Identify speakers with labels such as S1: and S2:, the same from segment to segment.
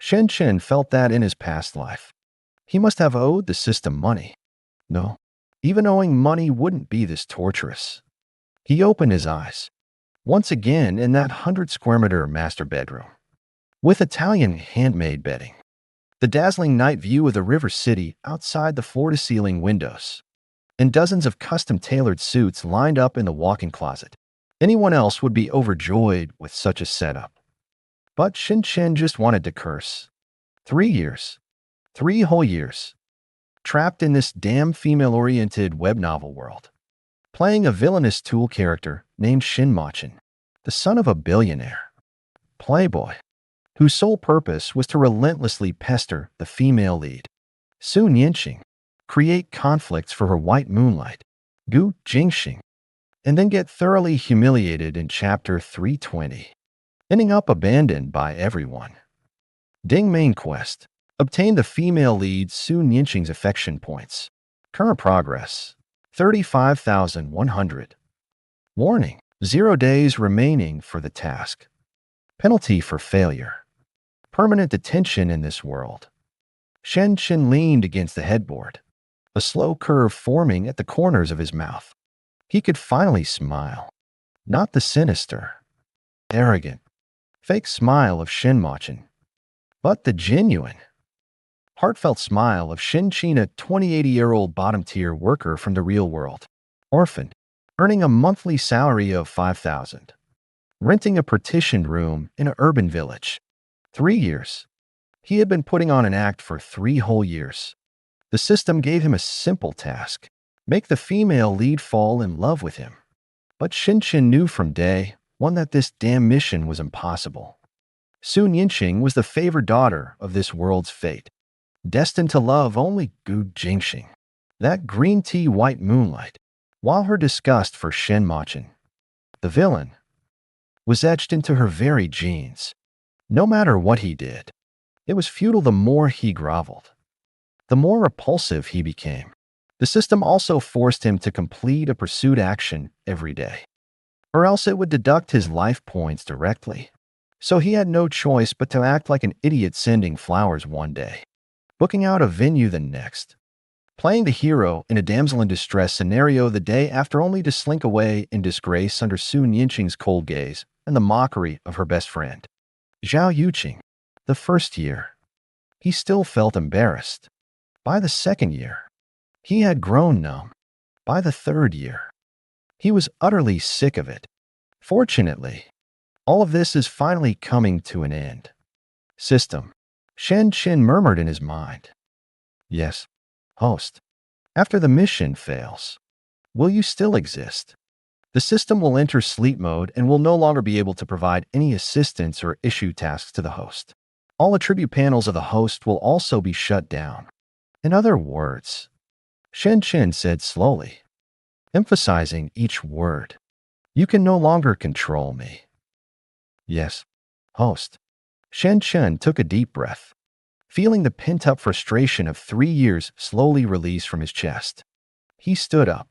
S1: Shen Chen felt that in his past life. He must have owed the system money. No, even owing money wouldn't be this torturous. He opened his eyes. Once again in that 100-square-meter master bedroom. With Italian handmade bedding. The dazzling night view of the river city outside the floor-to-ceiling windows. And dozens of custom-tailored suits lined up in the walk-in closet. Anyone else would be overjoyed with such a setup. But Shen Chen just wanted to curse. 3 years. 3 whole years. Trapped in this damn female-oriented web novel world. Playing a villainous tool character named Shen Chen, the son of a billionaire. Playboy. Whose sole purpose was to relentlessly pester the female lead. Su Nianqing. Create conflicts for her white moonlight. Gu Jingxing. And then get thoroughly humiliated in chapter 320. Ending up abandoned by everyone. Ding main quest. Obtain the female lead Su Nianqing's affection points. Current progress. 35,100. Warning. 0 days remaining for the task. Penalty for failure. Permanent detention in this world. Shen Chen leaned against the headboard. A slow curve forming at the corners of his mouth. He could finally smile. Not the sinister, arrogant, fake smile of Shen Chen, but the genuine, heartfelt smile of Shen Chen, a 28-year-old bottom-tier worker from the real world. Orphaned, earning a monthly salary of 5,000. Renting a partitioned room in an urban village. 3 years. He had been putting on an act for 3 whole years. The system gave him a simple task. Make the female lead fall in love with him. But Shen Chen knew from day one that this damn mission was impossible. Su Nianqing was the favored daughter of this world's fate. Destined to love only Gu Jingxing, that green tea white moonlight, while her disgust for Shen Chen, the villain, was etched into her very genes. No matter what he did, it was futile. The more he groveled, the more repulsive he became. The system also forced him to complete a pursuit action every day, or else it would deduct his life points directly. So he had no choice but to act like an idiot, sending flowers one day, booking out a venue the next, playing the hero in a damsel in distress scenario the day after, only to slink away in disgrace under Su Nianqing's cold gaze and the mockery of her best friend, Zhao Yuqing. The first year, he still felt embarrassed. By the second year, he had grown numb. By the third year, he was utterly sick of it. Fortunately, all of this is finally coming to an end. System. Shen Chen murmured in his mind. Yes, host. After the mission fails, will you still exist? The system will enter sleep mode and will no longer be able to provide any assistance or issue tasks to the host. All attribute panels of the host will also be shut down. In other words, Shen Chen said slowly, emphasizing each word, you can no longer control me. Yes, host. Shen Chen took a deep breath, feeling the pent-up frustration of 3 years slowly release from his chest. He stood up,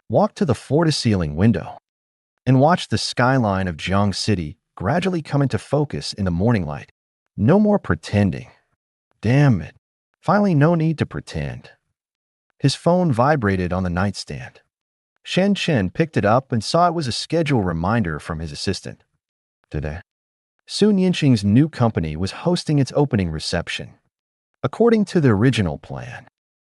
S1: walked to the floor-to-ceiling window, and watched the skyline of Jiang City gradually come into focus in the morning light. No more pretending. Damn it. Finally, no need to pretend. His phone vibrated on the nightstand. Shen Chen picked it up and saw it was a schedule reminder from his assistant. Today, Su Nianqing's new company was hosting its opening reception. According to the original plan,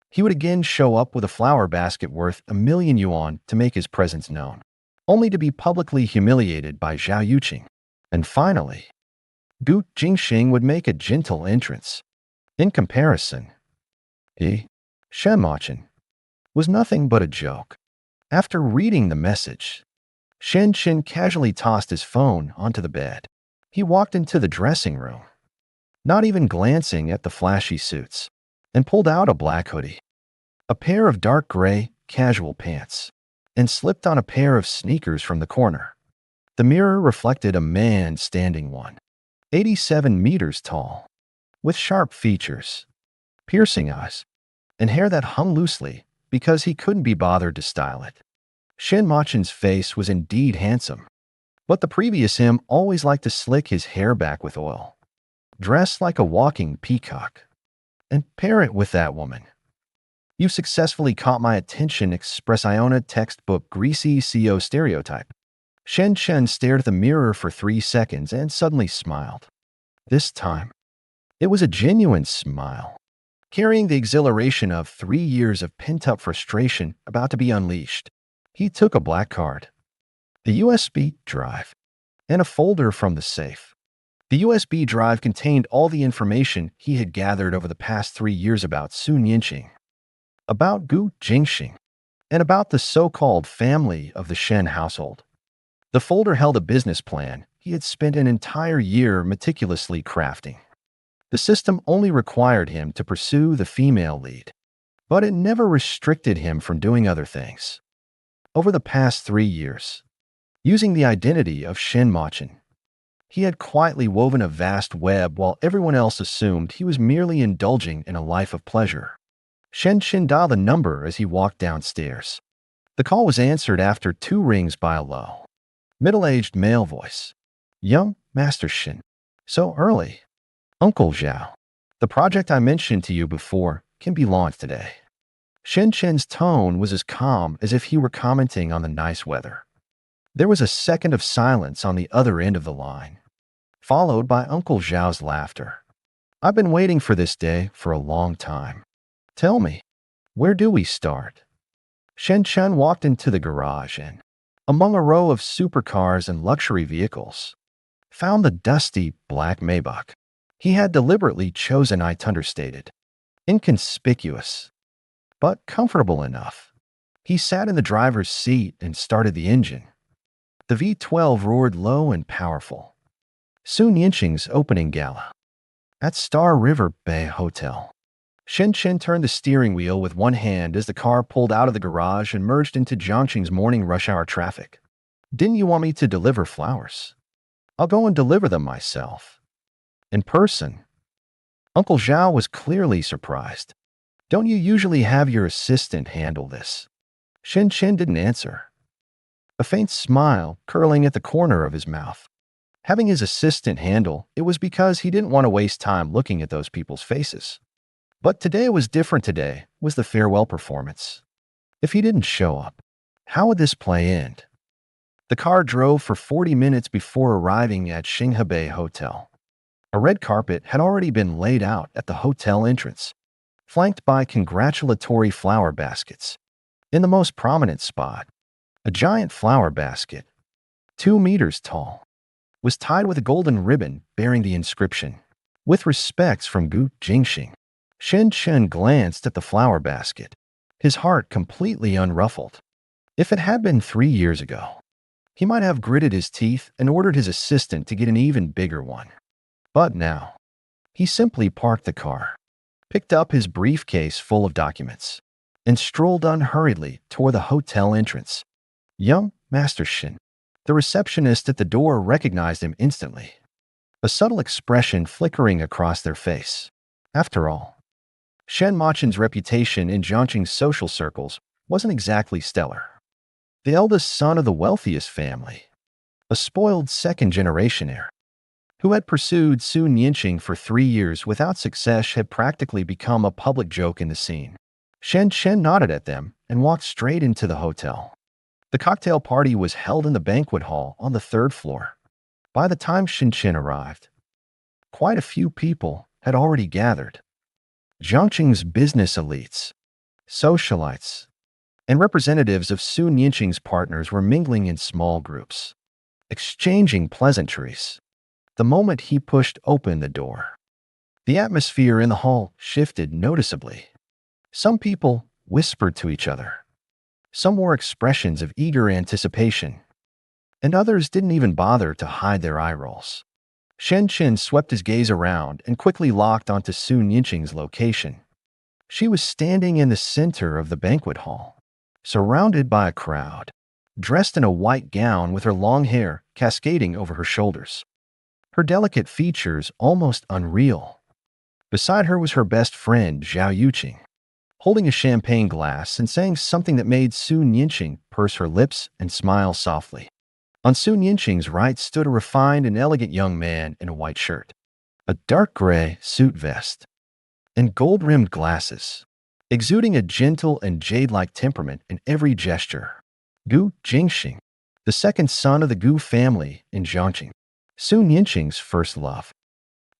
S1: he would again show up with a flower basket worth 1,000,000 yuan to make his presence known, only to be publicly humiliated by Zhao Yuqing. And finally, Gu Jingxing would make a gentle entrance. In comparison, he, Shen Chen, was nothing but a joke. After reading the message, Shen Chen casually tossed his phone onto the bed. He walked into the dressing room, not even glancing at the flashy suits, and pulled out a black hoodie, a pair of dark gray casual pants, and slipped on a pair of sneakers from the corner. The mirror reflected a man standing 187 meters tall, with sharp features, piercing eyes, and hair that hung loosely because he couldn't be bothered to style it. Shen Chen's face was indeed handsome, but the previous him always liked to slick his hair back with oil. dress like a walking peacock, and pair it with that woman. You've successfully caught my attention, express Iona textbook greasy CO stereotype. Shen Chen stared at the mirror for 3 seconds and suddenly smiled. This time, it was a genuine smile, carrying the exhilaration of 3 years of pent-up frustration about to be unleashed. He took a black card, the USB drive, and a folder from the safe. The USB drive contained all the information he had gathered over the past 3 years about Sun Yinqing, about Gu Jingxing, and about the so-called family of the Shen household. The folder held a business plan he had spent an entire year meticulously crafting. The system only required him to pursue the female lead, but it never restricted him from doing other things. Over the past 3 years, using the identity of Shen Wanqing, he had quietly woven a vast web while everyone else assumed he was merely indulging in a life of pleasure. Shen Chen dialed a number as he walked downstairs. The call was answered after 2 rings by a low, middle-aged male voice. Young Master Shen. So early. Uncle Zhao. The project I mentioned to you before can be launched today. Shen Chen's tone was as calm as if he were commenting on the nice weather. There was a second of silence on the other end of the line, followed by Uncle Zhao's laughter. I've been waiting for this day for a long time. Tell me, where do we start? Shen Chen walked into the garage and, among a row of supercars and luxury vehicles, found the dusty black Maybach. He had deliberately chosen, I understated, inconspicuous, but comfortable enough. He sat in the driver's seat and started the engine. The V12 roared low and powerful. Sun Yinqing's opening gala at Star River Bay Hotel. Shen Chen turned the steering wheel with one hand as the car pulled out of the garage and merged into Jiangqing's morning rush hour traffic. Didn't you want me to deliver flowers? I'll go and deliver them myself. In person. Uncle Zhao was clearly surprised. Don't you usually have your assistant handle this? Shen Chen didn't answer, a faint smile curling at the corner of his mouth. Having his assistant handle it was because he didn't want to waste time looking at those people's faces. But today was different. Today was the farewell performance. If he didn't show up, how would this play end? The car drove for 40 minutes before arriving at Xinghebei Hotel. A red carpet had already been laid out at the hotel entrance, flanked by congratulatory flower baskets. In the most prominent spot, a giant flower basket, 2 meters tall, was tied with a golden ribbon bearing the inscription, "With respects from Gu Jingxing." Shen Chen glanced at the flower basket, his heart completely unruffled. If it had been 3 years ago, he might have gritted his teeth and ordered his assistant to get an even bigger one. But now, he simply parked the car, picked up his briefcase full of documents, and strolled unhurriedly toward the hotel entrance. Young Master Shen. The receptionist at the door recognized him instantly, a subtle expression flickering across their face. After all, Shen Wanqing's reputation in Jiangqing's social circles wasn't exactly stellar. The eldest son of the wealthiest family, a spoiled second-generation heir, who had pursued Sun Yinqing for 3 years without success, had practically become a public joke in the scene. Shen Chen nodded at them and walked straight into the hotel. The cocktail party was held in the banquet hall on the 3rd floor. By the time Shen Chen arrived, quite a few people had already gathered. Jiangqing's business elites, socialites, and representatives of Sun Yinqing's partners were mingling in small groups, exchanging pleasantries. The moment he pushed open the door, the atmosphere in the hall shifted noticeably. Some people whispered to each other. Some wore expressions of eager anticipation, and others didn't even bother to hide their eye rolls. Shen Chen swept his gaze around and quickly locked onto Sun Yinqing's location. She was standing in the center of the banquet hall, surrounded by a crowd, dressed in a white gown with her long hair cascading over her shoulders, her delicate features almost unreal. Beside her was her best friend, Zhao Yuqing, holding a champagne glass and saying something that made Sun Yinqing purse her lips and smile softly. On Sun Yinqing's right stood a refined and elegant young man in a white shirt, a dark gray suit vest, and gold-rimmed glasses, exuding a gentle and jade-like temperament in every gesture. Gu Jingxing, the second son of the Gu family in Jiangqing, Sun Yinqing's first love,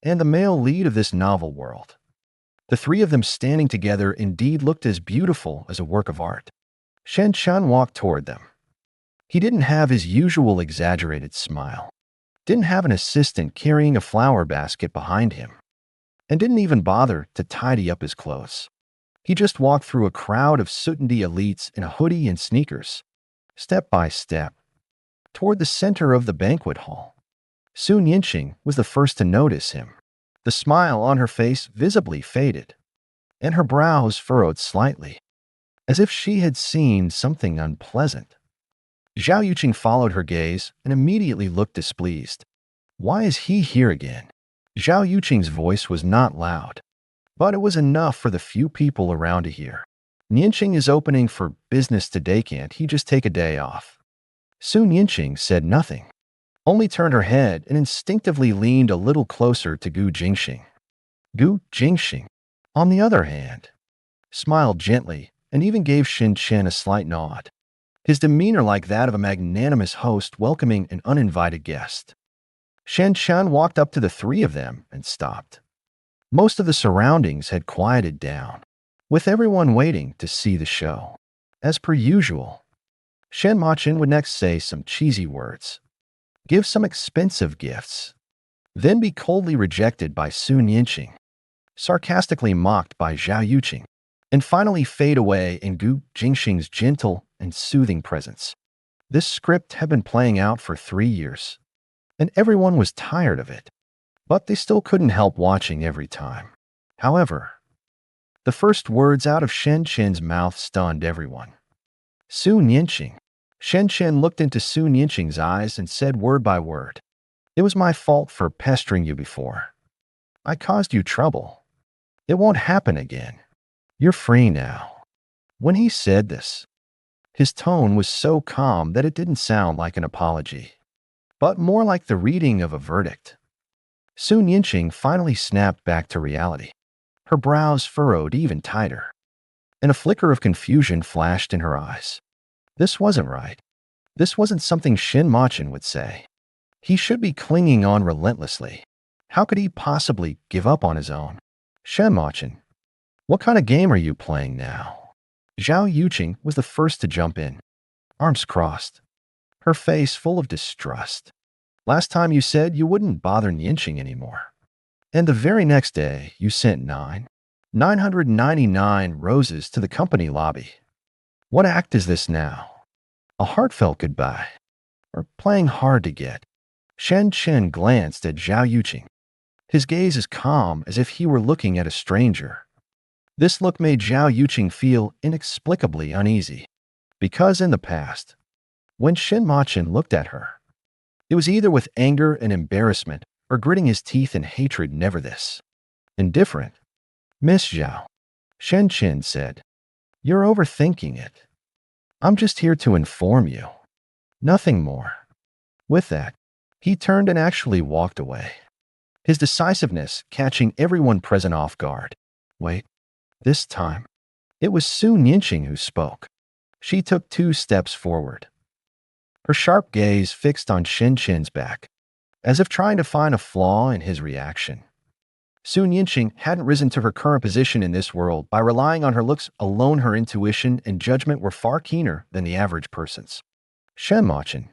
S1: and the male lead of this novel world. The three of them standing together indeed looked as beautiful as a work of art. Shen Chen walked toward them. He didn't have his usual exaggerated smile, didn't have an assistant carrying a flower basket behind him, and didn't even bother to tidy up his clothes. He just walked through a crowd of sooty elites in a hoodie and sneakers, step by step, toward the center of the banquet hall. Sun Yinqing was the first to notice him. The smile on her face visibly faded, and her brows furrowed slightly, as if she had seen something unpleasant. Zhao Yuqing followed her gaze and immediately looked displeased. Why is he here again? Zhao Yuqing's voice was not loud, but it was enough for the few people around to hear. Yinqing is opening for business today, can't he just take a day off? Sun Yinqing said nothing, only turned her head and instinctively leaned a little closer to Gu Jingxing. Gu Jingxing, on the other hand, smiled gently and even gave Shen Chen a slight nod, his demeanor like that of a magnanimous host welcoming an uninvited guest. Shen Chen walked up to the three of them and stopped. Most of the surroundings had quieted down, with everyone waiting to see the show. As per usual, Shen Chen would next say some cheesy words, give some expensive gifts, then be coldly rejected by Sun Yinqing, sarcastically mocked by Zhao Yuqing, and finally fade away in Gu Jingxing's gentle and soothing presence. This script had been playing out for 3 years, and everyone was tired of it, but they still couldn't help watching every time. However, the first words out of Shen Chen's mouth stunned everyone. Sun Yinqing. Shen Chen looked into Sun Yinqing's eyes and said word by word, "It was my fault for pestering you before. I caused you trouble. It won't happen again. You're free now." When he said this, his tone was so calm that it didn't sound like an apology, but more like the reading of a verdict. Sun Yinqing finally snapped back to reality. Her brows furrowed even tighter, and a flicker of confusion flashed in her eyes. This wasn't right. This wasn't something Shen Chen would say. He should be clinging on relentlessly. How could he possibly give up on his own? Shen Chen, what kind of game are you playing now? Zhao Yuqing was the first to jump in, arms crossed, her face full of distrust. Last time you said you wouldn't bother Yinqing anymore. And the very next day, you sent 999 roses to the company lobby. What act is this now? A heartfelt goodbye? Or playing hard to get? Shen Chen glanced at Zhao Yuqing, his gaze as calm as if he were looking at a stranger. This look made Zhao Yuqing feel inexplicably uneasy, because in the past, when Shen Chen looked at her, it was either with anger and embarrassment or gritting his teeth in hatred, never this. Indifferent. Miss Zhao, Shen Chen said, "You're overthinking it. I'm just here to inform you. Nothing more." With that, he turned and actually walked away, his decisiveness catching everyone present off guard. Wait, this time, it was Sun Yinqing who spoke. She took 2 steps forward, her sharp gaze fixed on Shen Chen's back, as if trying to find a flaw in his reaction. Sun Yinqing hadn't risen to her current position in this world by relying on her looks alone. Her intuition and judgment were far keener than the average person's. Shen Chen.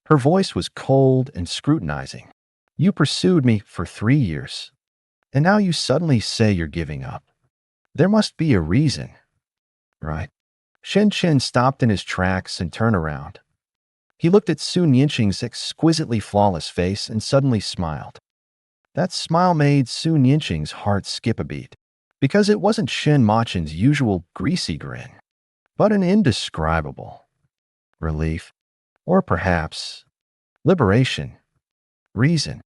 S1: Her voice was cold and scrutinizing. "You pursued me for 3 years, and now you suddenly say you're giving up. There must be a reason, right?" Shen Chen stopped in his tracks and turned around. He looked at Sun Yinqing's exquisitely flawless face and suddenly smiled. That smile made Sun Yinqing's heart skip a beat, because it wasn't Shen Chen's usual greasy grin, but an indescribable relief, or perhaps liberation. Reason.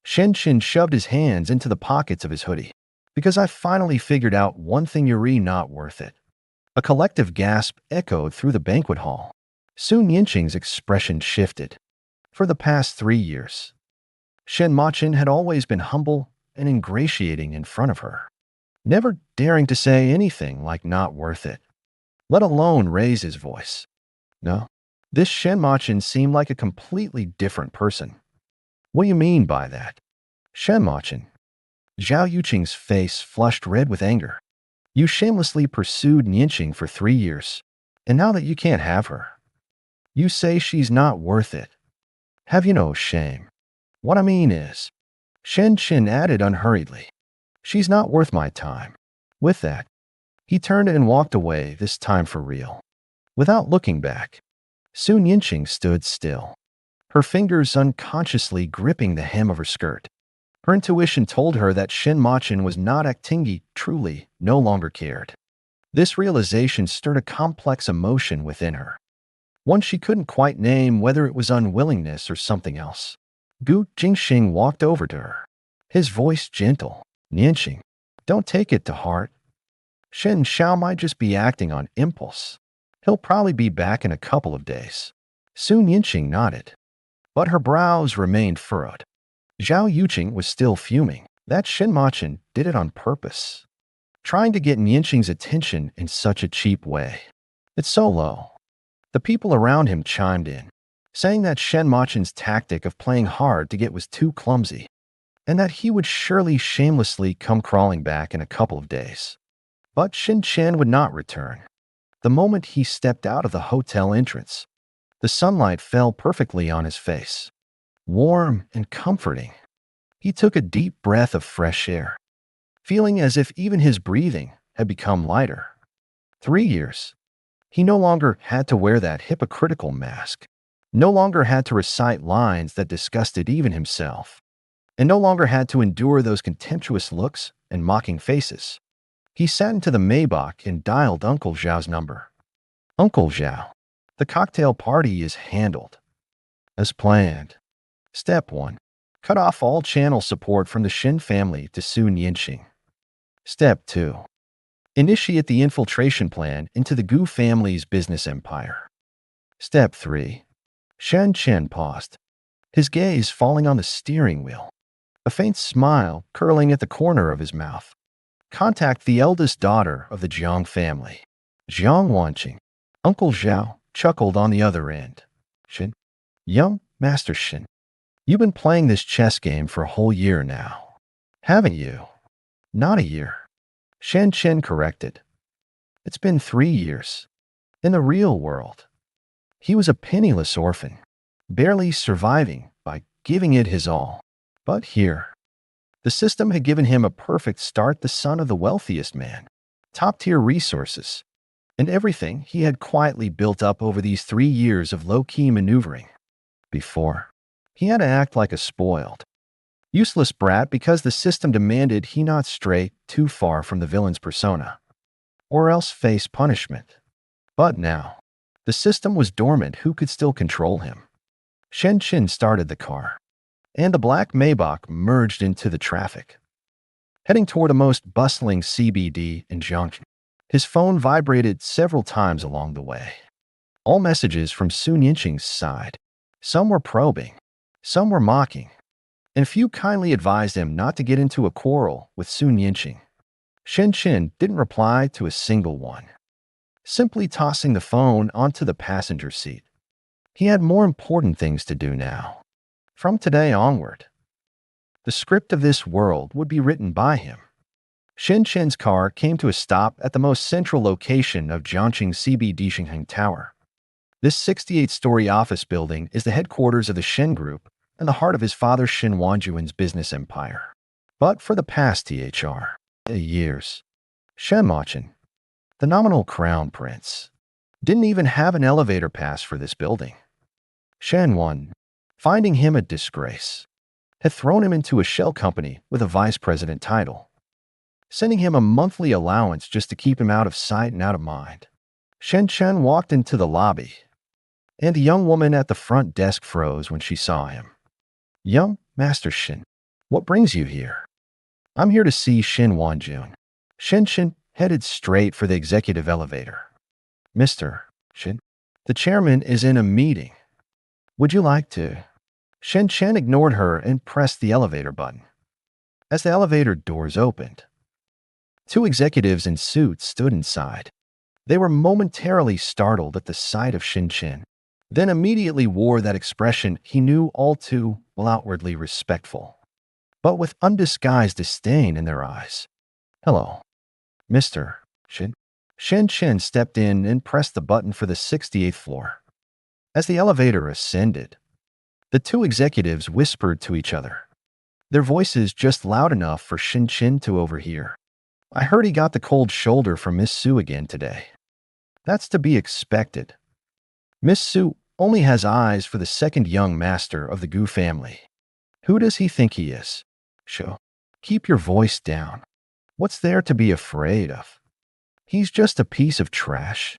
S1: Shen Chen shoved his hands into the pockets of his hoodie. "Because I finally figured out one thing, you're not worth it." A collective gasp echoed through the banquet hall. Sun Yinqing's expression shifted. For the past 3 years, Shen Chen had always been humble and ingratiating in front of her, never daring to say anything like not worth it, let alone raise his voice. No, this Shen Chen seemed like a completely different person. What do you mean by that? Shen Chen. Zhao Yuqing's face flushed red with anger. You shamelessly pursued Nianqing for 3 years, and now that you can't have her, you say she's not worth it. Have you no shame? What I mean is, Shen Chen added unhurriedly, she's not worth my time. With that, he turned and walked away, this time for real. Without looking back, Su Nianqing stood still, her fingers unconsciously gripping the hem of her skirt. Her intuition told her that Shen Chen was not acting truly, no longer cared. This realization stirred a complex emotion within her, one she couldn't quite name, whether it was unwillingness or something else. Gu Jingxing walked over to her, his voice gentle. Nianqing, don't take it to heart. Shen Xiao might just be acting on impulse. He'll probably be back in a couple of days. Su Nianqing nodded, but her brows remained furrowed. Zhao Yuqing was still fuming. That Shen Chen did it on purpose, trying to get Nianqing's attention in such a cheap way. It's so low. The people around him chimed in, saying that Shen Chen's tactic of playing hard to get was too clumsy, and that he would surely shamelessly come crawling back in a couple of days. But Shen Chen would not return. The moment he stepped out of the hotel entrance, the sunlight fell perfectly on his face, warm and comforting. He took a deep breath of fresh air, feeling as if even his breathing had become lighter. 3 years. He no longer had to wear that hypocritical mask, no longer had to recite lines that disgusted even himself, and no longer had to endure those contemptuous looks and mocking faces. He sat into the Maybach and dialed Uncle Zhao's number. Uncle Zhao, the cocktail party is handled. As planned. Step 1. Cut off all channel support from the Shen family to Su Nianqing. Step 2. Initiate the infiltration plan into the Gu family's business empire. Step 3. Shen Chen paused, his gaze falling on the steering wheel, a faint smile curling at the corner of his mouth. Contact the eldest daughter of the Jiang family, Jiang Wanqing. Uncle Zhao chuckled on the other end. Shen, young Master Shen, you've been playing this chess game for a whole year now, haven't you? Not a year. Shen Chen corrected. It's been 3 years. In the real world, he was a penniless orphan, barely surviving by giving it his all. But here, the system had given him a perfect start, the son of the wealthiest man, top-tier resources, and everything he had quietly built up over these 3 years of low-key maneuvering. Before, he had to act like a spoiled, useless brat because the system demanded he not stray too far from the villain's persona, or else face punishment. But now, the system was dormant. Who could still control him? Shen Chen started the car, and the black Maybach merged into the traffic, heading toward the most bustling CBD in Jiangxi. His phone vibrated several times along the way. All messages from Su Nianqing's side. Some were probing, some were mocking, and few kindly advised him not to get into a quarrel with Su Nianqing. Shen Chen didn't reply to a single one, simply tossing the phone onto the passenger seat. He had more important things to do now. From today onward, the script of this world would be written by him. Shen Chen's car came to a stop at the most central location of Jiangxing CBD Shinheng Tower. This 68-story office building is the headquarters of the Shen Group and the heart of his father Shen Wanjuan's business empire. But for the past years, Shen Chen, the nominal crown prince, didn't even have an elevator pass for this building. Shen Wan, finding him a disgrace, had thrown him into a shell company with a vice president title, sending him a monthly allowance just to keep him out of sight and out of mind. Shen Chen walked into the lobby, and the young woman at the front desk froze when she saw him. Young Master Shen, what brings you here? I'm here to see Shen Wanjun. Shen Chen headed straight for the executive elevator. Mr. Shen, the chairman is in a meeting. Would you like to? Shen Chen ignored her and pressed the elevator button. As the elevator doors opened, two executives in suits stood inside. They were momentarily startled at the sight of Shen Chen, then immediately wore that expression he knew all too well, outwardly respectful, but with undisguised disdain in their eyes. "Hello, Mr. Shen." Shen Chen stepped in and pressed the button for the 68th floor. As the elevator ascended, the two executives whispered to each other, their voices just loud enough for Shen Chen to overhear. "I heard he got the cold shoulder from Miss Su again today." "That's to be expected. Miss Su only has eyes for the second young master of the Gu family. Who does he think he is?" "Sho, keep your voice down. What's there to be afraid of? He's just a piece of trash.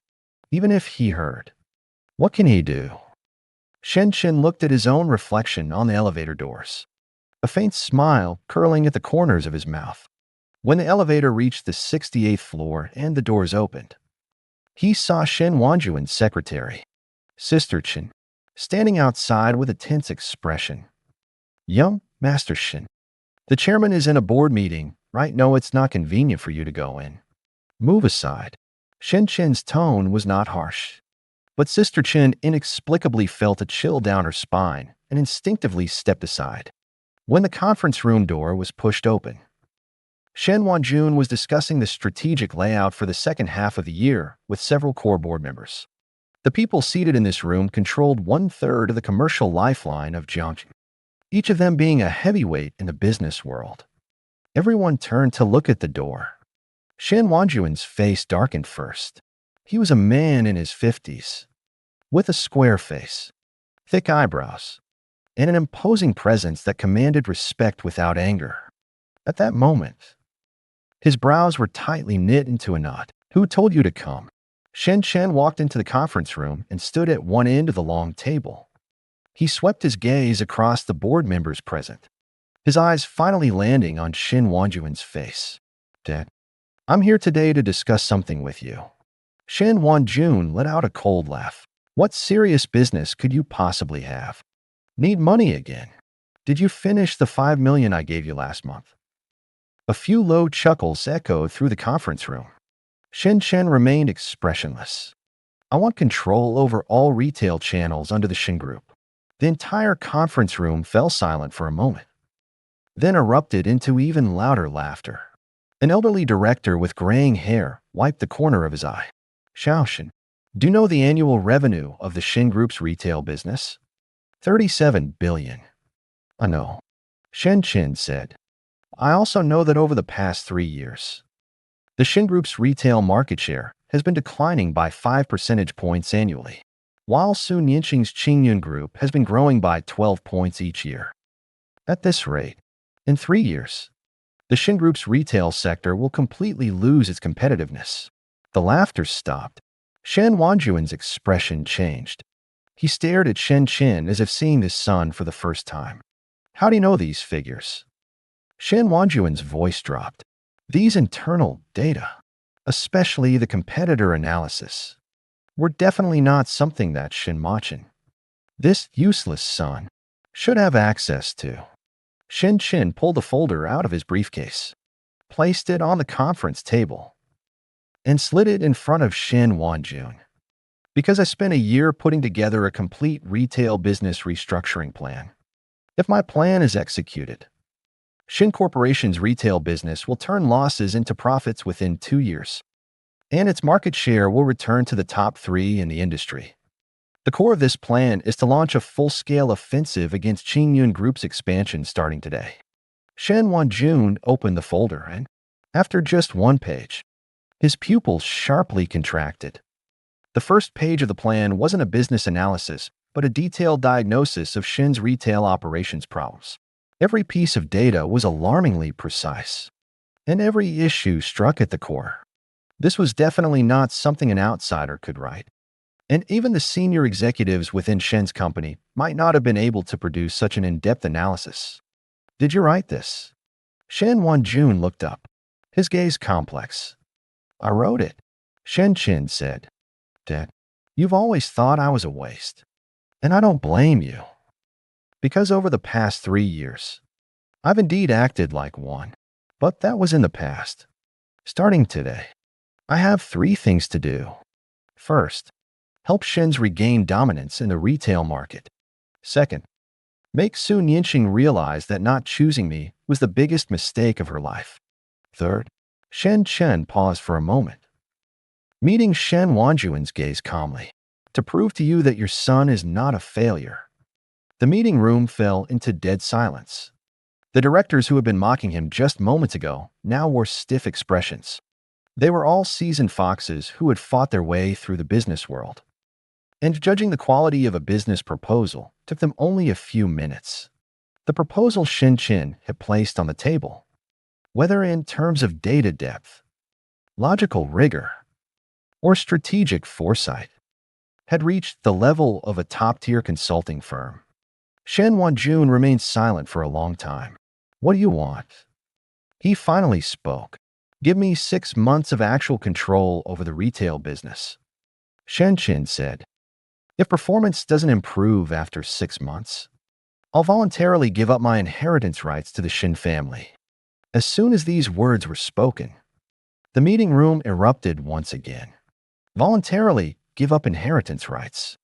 S1: Even if he heard, what can he do?" Shen Chen looked at his own reflection on the elevator doors, a faint smile curling at the corners of his mouth. When the elevator reached the 68th floor and the doors opened, he saw Shen Wanjuan's secretary, Sister Chen, standing outside with a tense expression. "Young Master Shen, the chairman is in a board meeting, right? No, it's not convenient for you to go in. Move aside." Shen Chen's tone was not harsh, but Sister Chen inexplicably felt a chill down her spine and instinctively stepped aside. When the conference room door was pushed open, Shen Wanjun was discussing the strategic layout for the second half of the year with several core board members. The people seated in this room controlled 1/3 of the commercial lifeline of Jiang, each of them being a heavyweight in the business world. Everyone turned to look at the door. Shen Wanjuan's face darkened first. He was a man in his 50s, with a square face, thick eyebrows, and an imposing presence that commanded respect without anger. At that moment, his brows were tightly knit into a knot. "Who told you to come?" Shen Chen walked into the conference room and stood at one end of the long table. He swept his gaze across the board members present, his eyes finally landing on Shen Wanjuan's face. "Dad, I'm here today to discuss something with you." Shen Wanjun let out a cold laugh. "What serious business could you possibly have? Need money again? Did you finish the 5 million I gave you last month?" A few low chuckles echoed through the conference room. Shen Chen remained expressionless. "I want control over all retail channels under the Shen Group." The entire conference room fell silent for a moment, then erupted into even louder laughter. An elderly director with graying hair wiped the corner of his eye. "Xiao Shen, do you know the annual revenue of the Shen Group's retail business?" 37 billion. "I know," Shen Chen said. "I also know that over the past 3 years, the Shen Group's retail market share has been declining by 5 percentage points annually, while Sun Yinqing's Qingyun Group has been growing by 12 points each year. At this rate, in 3 years, the Shen Group's retail sector will completely lose its competitiveness." The laughter stopped. Shen Wanjuan's expression changed. He stared at Shen Chen as if seeing his son for the first time. "How do you know these figures?" Shen Wanjuan's voice dropped. "These internal data, especially the competitor analysis, were definitely not something that Shen Machin, this useless son, should have access to." Shen Chen pulled a folder out of his briefcase, placed it on the conference table, and slid it in front of Shen Wanjun. "Because I spent a year putting together a complete retail business restructuring plan. If my plan is executed, Shen Corporation's retail business will turn losses into profits within 2 years, and its market share will return to the top 3 in the industry. The core of this plan is to launch a full-scale offensive against Qingyun Group's expansion starting today." Shen Wanjun opened the folder and, after just one page, his pupils sharply contracted. The first page of the plan wasn't a business analysis, but a detailed diagnosis of Shen's retail operations problems. Every piece of data was alarmingly precise, and every issue struck at the core. This was definitely not something an outsider could write, and even the senior executives within Shen's company might not have been able to produce such an in-depth analysis. "Did you write this?" Shen Wanjun looked up, his gaze complex. "I wrote it," Shen Chen said. "Dad, you've always thought I was a waste, and I don't blame you. Because over the past 3 years, I've indeed acted like one, but that was in the past. Starting today, I have 3 things to do. First, help Shen's regain dominance in the retail market. Second, make Sun Yinqing realize that not choosing me was the biggest mistake of her life. Third, Shen Chen paused for a moment, meeting Shen Wanjuan's gaze calmly. To prove to you that your son is not a failure. The meeting room fell into dead silence. The directors who had been mocking him just moments ago now wore stiff expressions. They were all seasoned foxes who had fought their way through the business world. And judging the quality of a business proposal took them only a few minutes. The proposal Shen Chen had placed on the table, whether in terms of data depth, logical rigor, or strategic foresight, had reached the level of a top-tier consulting firm. Shen Wanjun remained silent for a long time. What do you want? He finally spoke. Give me 6 months of actual control over the retail business. Shen Chen said, if performance doesn't improve after 6 months, I'll voluntarily give up my inheritance rights to the Shen family. As soon as these words were spoken, the meeting room erupted once again. Voluntarily give up inheritance rights.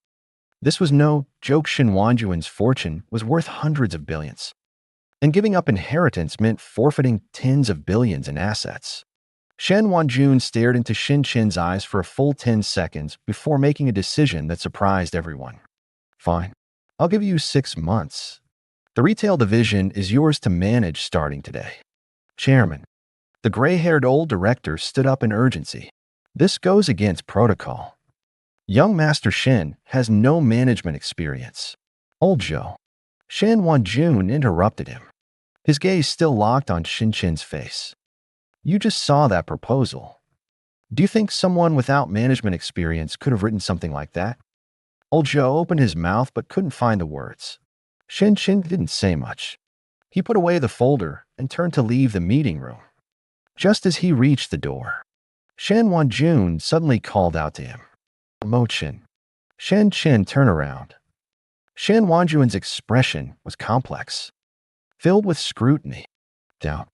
S1: This was no joke. Shen Wanjuan's fortune was worth hundreds of billions, and giving up inheritance meant forfeiting tens of billions in assets. Shen Wanjun stared into Shen Chen's eyes for a full 10 seconds before making a decision that surprised everyone. Fine, I'll give you 6 months. The retail division is yours to manage starting today. Chairman, the gray-haired old director stood up in urgency. This goes against protocol. Young Master Shen has no management experience. Old Zhou. Shen Wanjun interrupted him, his gaze still locked on Shen Chen's face. You just saw that proposal. Do you think someone without management experience could have written something like that? Old Zhou opened his mouth but couldn't find the words. Shen Chen didn't say much. He put away the folder and turned to leave the meeting room. Just as he reached the door, Shen Wanjun suddenly called out to him. Mo Chen. Shen Chen turned around. Shen Wanjuan's expression was complex, filled with scrutiny, doubt,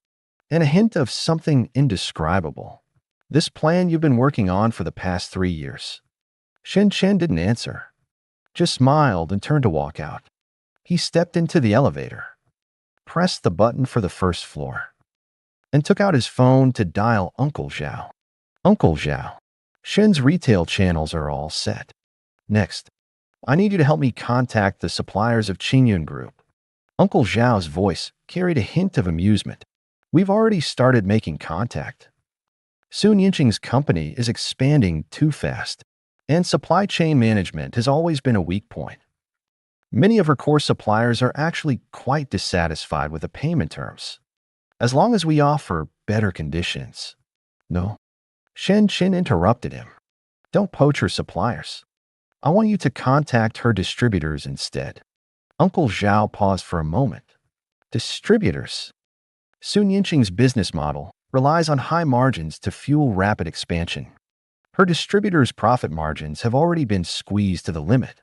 S1: and a hint of something indescribable. This plan you've been working on for the past 3 years. Shen Chen didn't answer, just smiled and turned to walk out. He stepped into the elevator, pressed the button for the first floor, and took out his phone to dial Uncle Zhao. Uncle Zhao. Shen's retail channels are all set. Next, I need you to help me contact the suppliers of Qingyun Group. Uncle Zhao's voice carried a hint of amusement. We've already started making contact. Sun Yinqing's company is expanding too fast, and supply chain management has always been a weak point. Many of her core suppliers are actually quite dissatisfied with the payment terms, as long as we offer better conditions. No. Shen Chen interrupted him. Don't poach her suppliers. I want you to contact her distributors instead. Uncle Zhao paused for a moment. Distributors? Sun Yinqing's business model relies on high margins to fuel rapid expansion. Her distributors' profit margins have already been squeezed to the limit.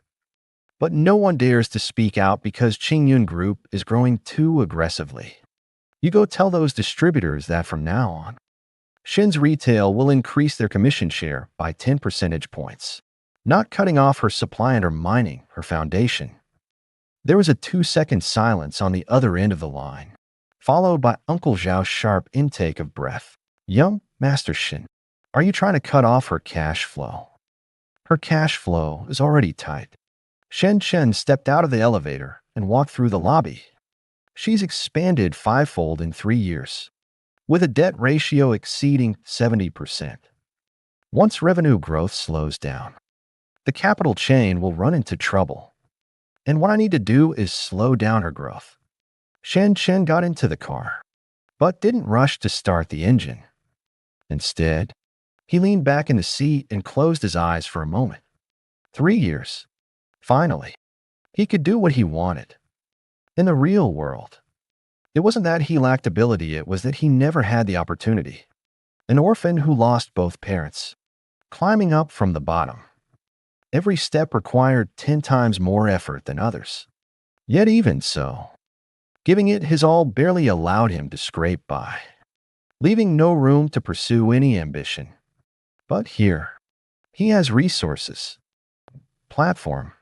S1: But no one dares to speak out because Qingyun Group is growing too aggressively. You go tell those distributors that from now on, Shen's retail will increase their commission share by 10 percentage points, not cutting off her supply and undermining her foundation. There was a 2-second silence on the other end of the line, followed by Uncle Zhao's sharp intake of breath. Young Master Shen, are you trying to cut off her cash flow? Her cash flow is already tight. Shen Chen stepped out of the elevator and walked through the lobby. She's expanded 5-fold in 3 years, with a debt ratio exceeding 70%. Once revenue growth slows down, the capital chain will run into trouble. And what I need to do is slow down her growth. Shen Chen got into the car, but didn't rush to start the engine. Instead, he leaned back in the seat and closed his eyes for a moment. 3 years. Finally, he could do what he wanted. In the real world, it wasn't that he lacked ability, it was that he never had the opportunity. An orphan who lost both parents, climbing up from the bottom. Every step required 10 times more effort than others. Yet even so, Giving it his all barely allowed him to scrape by, leaving no room to pursue any ambition. But here, he has resources, platform,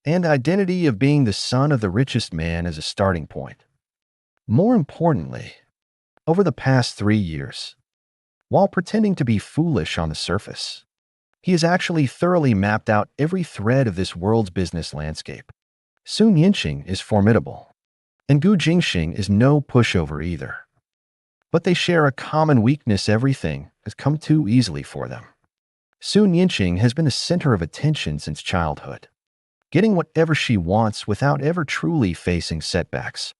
S1: and identity of being the son of the richest man as a starting point. More importantly, over the past 3 years, while pretending to be foolish on the surface, he has actually thoroughly mapped out every thread of this world's business landscape. Sun Yinqing is formidable, and Gu Jingxing is no pushover either. But they share a common weakness: everything has come too easily for them. Sun Yinqing has been the center of attention since childhood, getting whatever she wants without ever truly facing setbacks.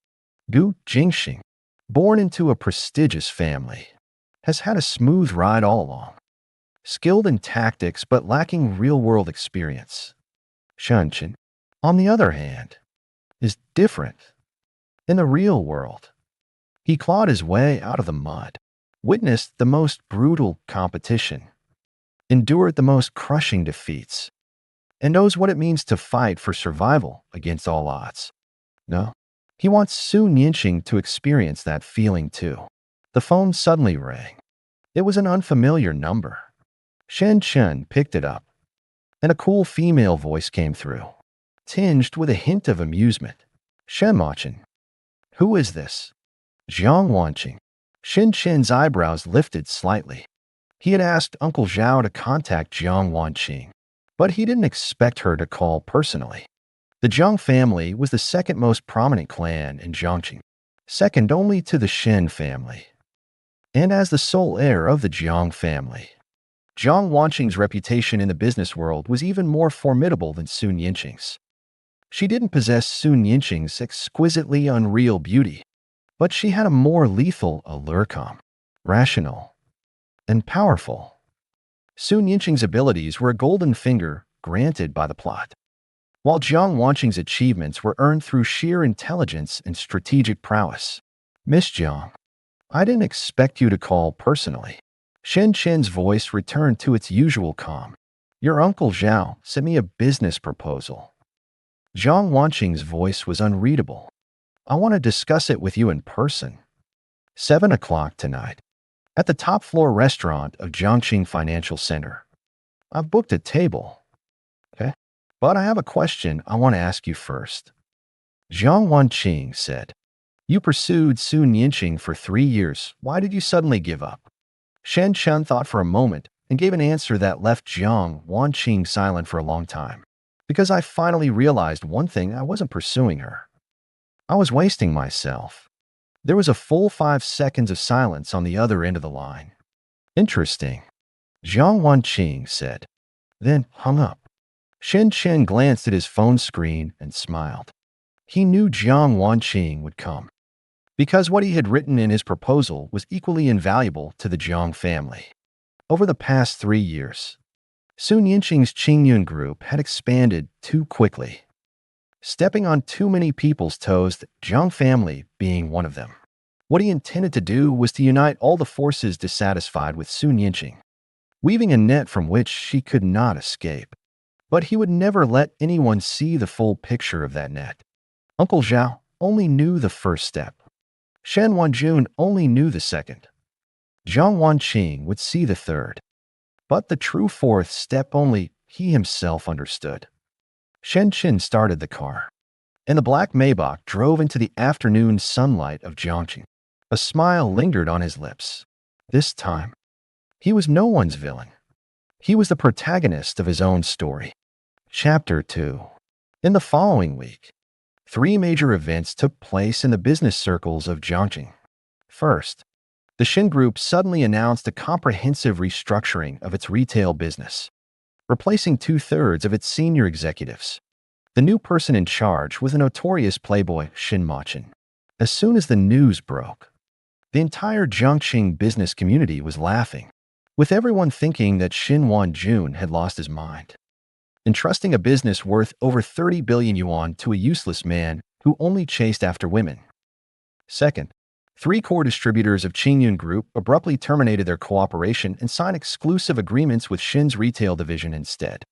S1: Gu Jingxing, born into a prestigious family, has had a smooth ride all along, skilled in tactics but lacking real-world experience. Shen Chen, on the other hand, is different. In the real world, he clawed his way out of the mud, witnessed the most brutal competition, endured the most crushing defeats, and knows what it means to fight for survival against all odds. No, he wants Sun Yinqing to experience that feeling too. The phone suddenly rang. It was an unfamiliar number. Shen Chen picked it up, and a cool female voice came through, tinged with a hint of amusement. Shen Chen. Who is this? Jiang Wanqing. Shen Chen's eyebrows lifted slightly. He had asked Uncle Zhao to contact Jiang Wanqing, but he didn't expect her to call personally. The Jiang family was the second most prominent clan in Jiangqing, second only to the Shen family. And as the sole heir of the Jiang family, Jiang Wanqing's reputation in the business world was even more formidable than Sun Yinqing's. She didn't possess Sun Yinqing's exquisitely unreal beauty, but she had a more lethal allure, calm, rational, and powerful. Sun Yinqing's abilities were a golden finger granted by the plot, while Jiang Wanqing's achievements were earned through sheer intelligence and strategic prowess. Miss Jiang, I didn't expect you to call personally. Shen Chen's voice returned to its usual calm. Your Uncle Zhao sent me a business proposal. Jiang Wanqing's voice was unreadable. I want to discuss it with you in person. 7 o'clock tonight, at the top-floor restaurant of Jiangqing Financial Center. I've booked a table. Okay? But I have a question I want to ask you first. Jiang Wanqing said, you pursued Sun Yinqing for 3 years. Why did you suddenly give up? Shen Chen thought for a moment and gave an answer that left Jiang Wanqing silent for a long time. Because I finally realized one thing: I wasn't pursuing her. I was wasting myself. There was a full 5 seconds of silence on the other end of the line. Interesting, Jiang Wanqing said, then hung up. Shen Chen glanced at his phone screen and smiled. He knew Jiang Wanqing would come, because what he had written in his proposal was equally invaluable to the Jiang family. Over the past 3 years, Sun Yinqing's Qingyun group had expanded too quickly, stepping on too many people's toes, the Jiang family being one of them. What he intended to do was to unite all the forces dissatisfied with Sun Yinqing, weaving a net from which she could not escape. But he would never let anyone see the full picture of that net. Uncle Zhao only knew the first step. Shen Wanjun only knew the second. Jiang Wanqing would see the third. But the true fourth step only he himself understood. Shen Chen started the car, and the black Maybach drove into the afternoon sunlight of Jiangqing. A smile lingered on his lips. This time, he was no one's villain. He was the protagonist of his own story. Chapter 2. In the following week, 3 major events took place in the business circles of Jiangqing. First, the Shen Group suddenly announced a comprehensive restructuring of its retail business, replacing 2/3 of its senior executives. The new person in charge was the notorious playboy Shen Chen. As soon as the news broke, the entire Jiangqing business community was laughing, with everyone thinking that Shen Wanjun had lost his mind, entrusting a business worth over 30 billion yuan to a useless man who only chased after women. Second, 3 core distributors of Qingyun Group abruptly terminated their cooperation and signed exclusive agreements with Shen's retail division instead.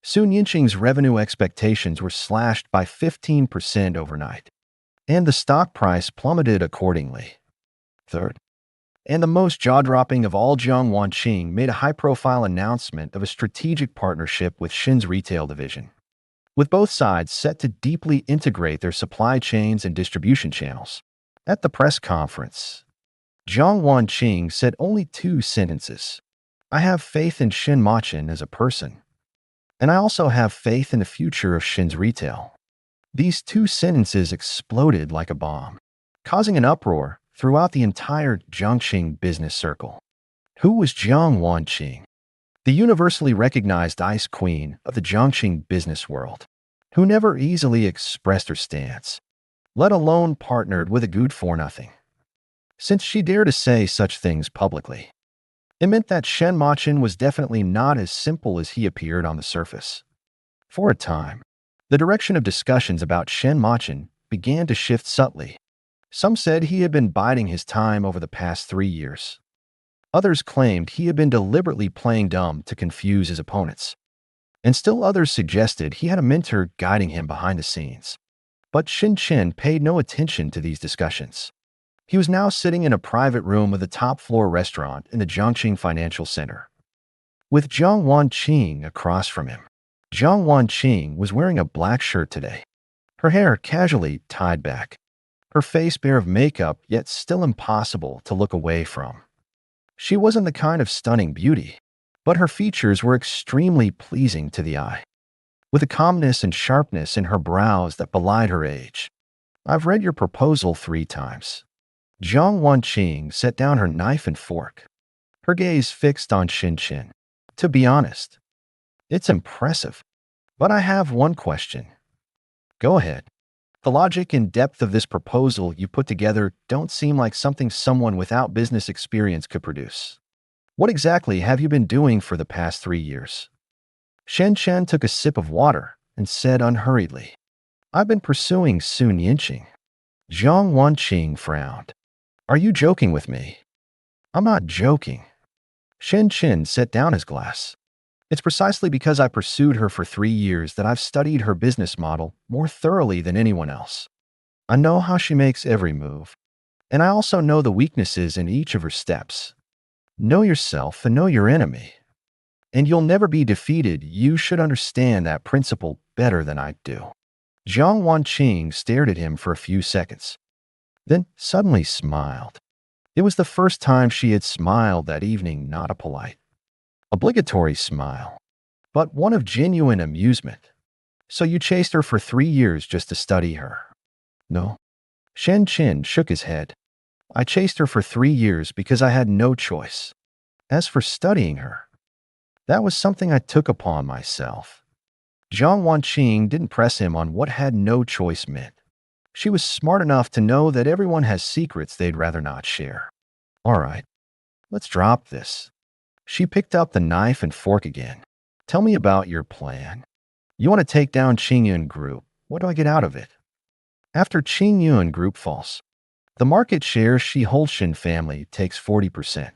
S1: Sun Yinqing's revenue expectations were slashed by 15% overnight. and the stock price plummeted accordingly. Third, and the most jaw-dropping of all, Jiang Wanqing made a high-profile announcement of a strategic partnership with Shen's retail division, with both sides set to deeply integrate their supply chains and distribution channels. At the press conference, Jiang Wanqing said only 2 sentences. I have faith in Shen Chen as a person, and I also have faith in the future of Shen's retail. These 2 sentences exploded like a bomb, causing an uproar throughout the entire Jiangxing business circle. Who was Jiang Wanqing? The universally recognized ice queen of the Jiangxing business world, who never easily expressed her stance, let alone partnered with a good-for-nothing. Since she dared to say such things publicly, it meant that Shen Chen was definitely not as simple as he appeared on the surface. For a time, the direction of discussions about Shen Chen began to shift subtly. Some said he had been biding his time over the past 3 years. Others claimed he had been deliberately playing dumb to confuse his opponents. And still others suggested he had a mentor guiding him behind the scenes. But Shen Chen paid no attention to these discussions. He was now sitting in a private room of the top-floor restaurant in the Jiangxing Financial Center, with Jiang Wanqing across from him. Jiang Wanqing was wearing a black shirt today, her hair casually tied back, her face bare of makeup yet still impossible to look away from. She wasn't the kind of stunning beauty, but her features were extremely pleasing to the eye, with a calmness and sharpness in her brows that belied her age. I've read your proposal 3 times. Jiang Wanqing set down her knife and fork, her gaze fixed on Shen Chen. To be honest, it's impressive, but I have one question. Go ahead. The logic and depth of this proposal you put together don't seem like something someone without business experience could produce. What exactly have you been doing for the past 3 years? Shen Chen took a sip of water and said unhurriedly, I've been pursuing Sun Yinqing. Jiang Wanqing frowned. Are you joking with me? I'm not joking. Shen Chen set down his glass. It's precisely because I pursued her for 3 years that I've studied her business model more thoroughly than anyone else. I know how she makes every move, and I also know the weaknesses in each of her steps. Know yourself and know your enemy, and you'll never be defeated. You should understand that principle better than I do. Jiang Wanqing stared at him for a few seconds, then suddenly smiled. It was the first time she had smiled that evening, not a polite, obligatory smile, but one of genuine amusement. So you chased her for 3 years just to study her? No. Shen Chen shook his head. I chased her for 3 years because I had no choice. As for studying her, that was something I took upon myself. Jiang Wanqing didn't press him on what had no choice meant. She was smart enough to know that everyone has secrets they'd rather not share. All right, let's drop this. She picked up the knife and fork again. Tell me about your plan. You want to take down Qingyun Group. What do I get out of it? After Qingyun Group falls, the market share she holds, Shen family takes 40%.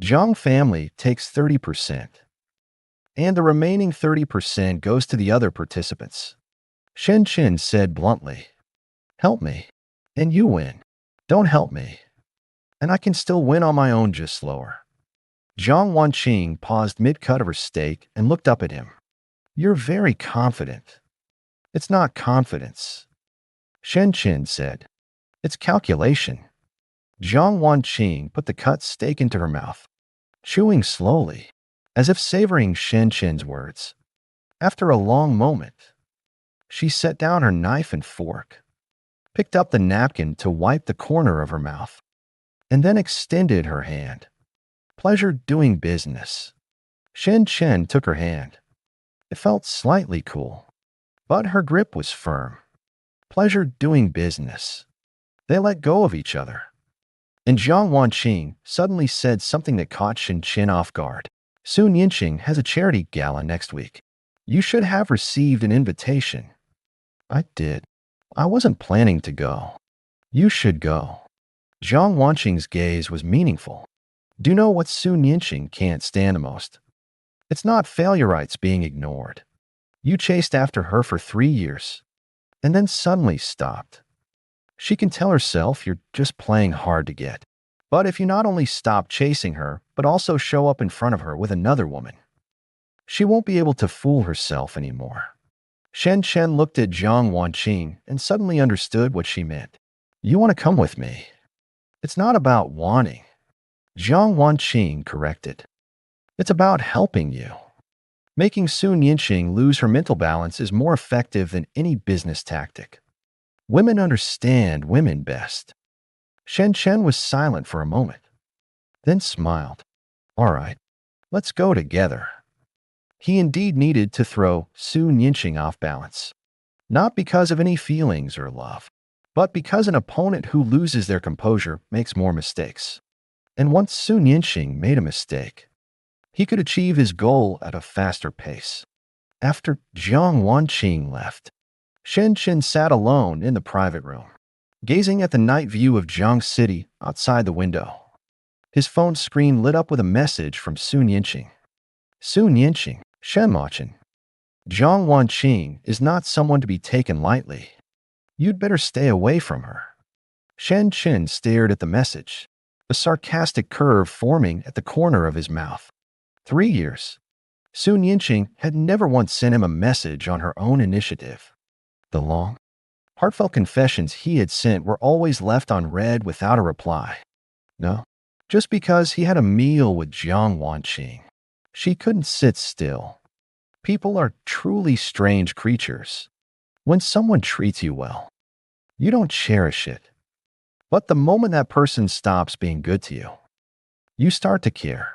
S1: Jiang family takes 30%. And the remaining 30% goes to the other participants. Shen Chen said bluntly, help me, and you win. Don't help me, and I can still win on my own, just slower. Jiang Wanqing paused mid-cut of her steak and looked up at him. You're very confident. It's not confidence, Shen Chen said. It's calculation. Jiang Wanqing put the cut steak into her mouth, chewing slowly, as if savoring Shen Chen's words. After a long moment, she set down her knife and fork, picked up the napkin to wipe the corner of her mouth, and then extended her hand. Pleasure doing business. Shen Chen took her hand. It felt slightly cool, but her grip was firm. Pleasure doing business. They let go of each other. And Jiang Wanqing suddenly said something that caught Shen Chen off guard. Sun Yinqing has a charity gala next week. You should have received an invitation. I did. I wasn't planning to go. You should go. Jiang Wanqing's gaze was meaningful. Do you know what Sun Yinqing can't stand the most? It's not failurites being ignored. You chased after her for 3 years, and then suddenly stopped. She can tell herself you're just playing hard to get. But if you not only stop chasing her, but also show up in front of her with another woman, she won't be able to fool herself anymore. Shen Chen looked at Jiang Wanqing and suddenly understood what she meant. You want to come with me? It's not about wanting, Jiang Wanqing corrected. It's about helping you. Making Sun Yinqing lose her mental balance is more effective than any business tactic. Women understand women best. Shen Chen was silent for a moment, then smiled. All right, let's go together. He indeed needed to throw Sun Yinqing off balance. Not because of any feelings or love, but because an opponent who loses their composure makes more mistakes. And once Sun Yinqing made a mistake, he could achieve his goal at a faster pace. After Jiang Wanqing left, Shen Chen sat alone in the private room, gazing at the night view of Jiang City outside the window. His phone screen lit up with a message from Sun Yinqing. Sun Yinqing, Shen Chen. Jiang Wanqing is not someone to be taken lightly. You'd better stay away from her. Shen Chen stared at the message, a sarcastic curve forming at the corner of his mouth. 3 years. Sun Yinqing had never once sent him a message on her own initiative. The long, heartfelt confessions he had sent were always left unread without a reply. No, just because he had a meal with Jiang Wanqing. She couldn't sit still. People are truly strange creatures. When someone treats you well, you don't cherish it. But the moment that person stops being good to you, you start to care.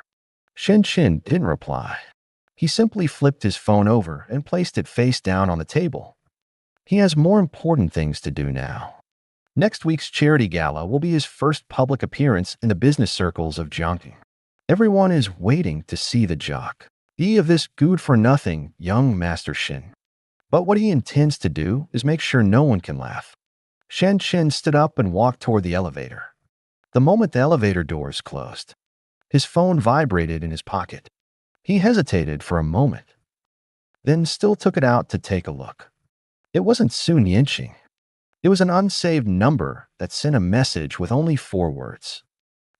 S1: Shen Chen didn't reply. He simply flipped his phone over and placed it face down on the table. He has more important things to do now. Next week's charity gala will be his first public appearance in the business circles of Jiangqing. Everyone is waiting to see the jock of this good-for-nothing young Master Shen. But what he intends to do is make sure no one can laugh. Shen Chen stood up and walked toward the elevator. The moment the elevator doors closed, his phone vibrated in his pocket. He hesitated for a moment, then still took it out to take a look. It wasn't Sun Yinqing. It was an unsaved number that sent a message with only 4 words.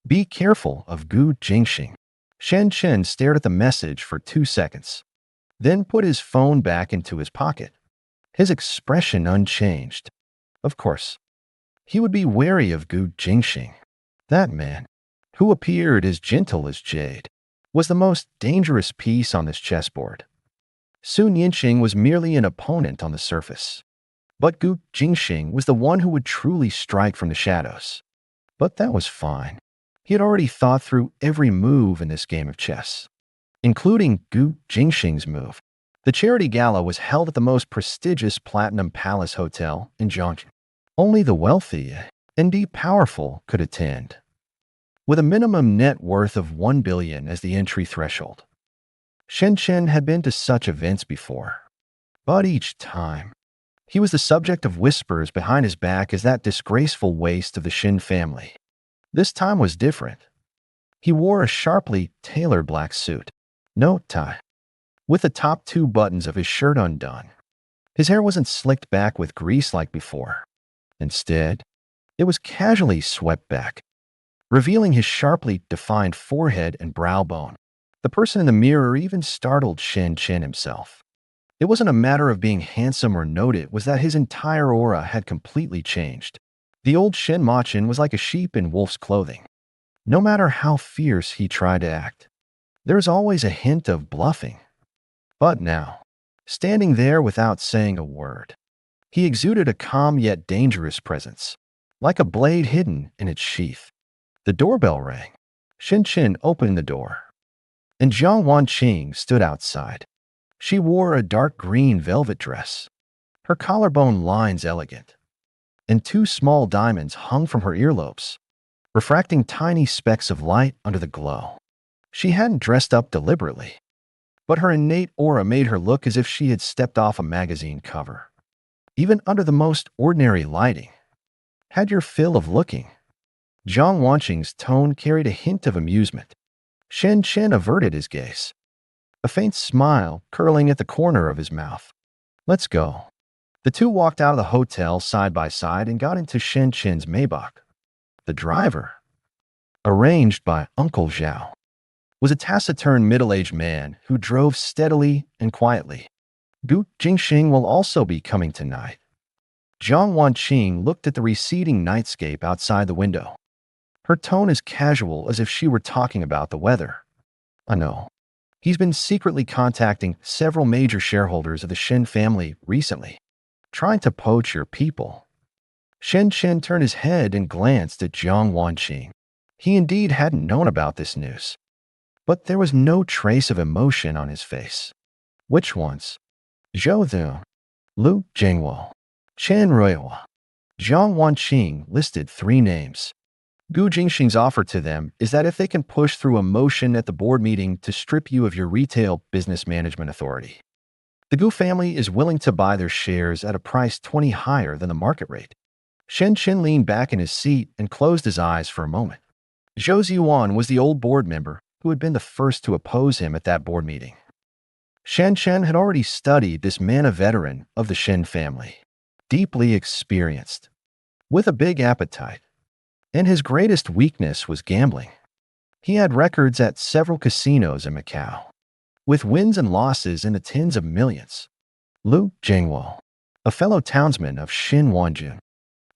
S1: Be careful of Gu Jingxing. Shen Chen stared at the message for 2 seconds, then put his phone back into his pocket, his expression unchanged. Of course, he would be wary of Gu Jingxing. That man, who appeared as gentle as jade, was the most dangerous piece on this chessboard. Sun Yinqing was merely an opponent on the surface, but Gu Jingxing was the one who would truly strike from the shadows. But that was fine. He had already thought through every move in this game of chess, including Gu Jingxing's move. The charity gala was held at the most prestigious Platinum Palace Hotel in Jiangqing. Only the wealthy and the powerful could attend, with a minimum net worth of 1 billion as the entry threshold. Shen Chen had been to such events before, but each time, he was the subject of whispers behind his back as that disgraceful waste of the Shen family. This time was different. He wore a sharply tailored black suit, no tie, with the top 2 buttons of his shirt undone. His hair wasn't slicked back with grease like before. Instead, it was casually swept back, revealing his sharply defined forehead and brow bone. The person in the mirror even startled Shen Chen himself. It wasn't a matter of being handsome or noted, it was that his entire aura had completely changed. The old Shen Chen was like a sheep in wolf's clothing. No matter how fierce he tried to act, there was always a hint of bluffing. But now, standing there without saying a word, he exuded a calm yet dangerous presence, like a blade hidden in its sheath. The doorbell rang. Shen Chen opened the door, and Jiang Wanqing stood outside. She wore a dark green velvet dress, her collarbone lines elegant, and 2 small diamonds hung from her earlobes, refracting tiny specks of light under the glow. She hadn't dressed up deliberately, but her innate aura made her look as if she had stepped off a magazine cover. Even under the most ordinary lighting, had your fill of looking. Jiang Wanqing's tone carried a hint of amusement. Shen Chen averted his gaze, a faint smile curling at the corner of his mouth. Let's go. The two walked out of the hotel side by side and got into Shen Chen's Maybach. The driver, arranged by Uncle Zhao, was a taciturn middle-aged man who drove steadily and quietly. Gu Jingxing will also be coming tonight. Jiang Wanqing looked at the receding nightscape outside the window. Her tone as casual as if she were talking about the weather. I know. He's been secretly contacting several major shareholders of the Shen family recently, trying to poach your people. Shen Chen turned his head and glanced at Jiang Wanqing. He indeed hadn't known about this news, but there was no trace of emotion on his face. Which ones? Zhou Zhu, Lu Jingwo, Chen Ruihua. Jiang Wanqing listed 3 names. Gu Jingxing's offer to them is that if they can push through a motion at the board meeting to strip you of your retail business management authority, the Gu family is willing to buy their shares at a price 20 higher than the market rate. Shen Chen leaned back in his seat and closed his eyes for a moment. Zhou Ziyuan was the old board member who had been the first to oppose him at that board meeting. Shen Chen had already studied this man, a veteran of the Shen family, deeply experienced, with a big appetite, and his greatest weakness was gambling. He had records at several casinos in Macau, with wins and losses in the tens of millions. Lu Jingwo, a fellow townsman of Xin Wanjun,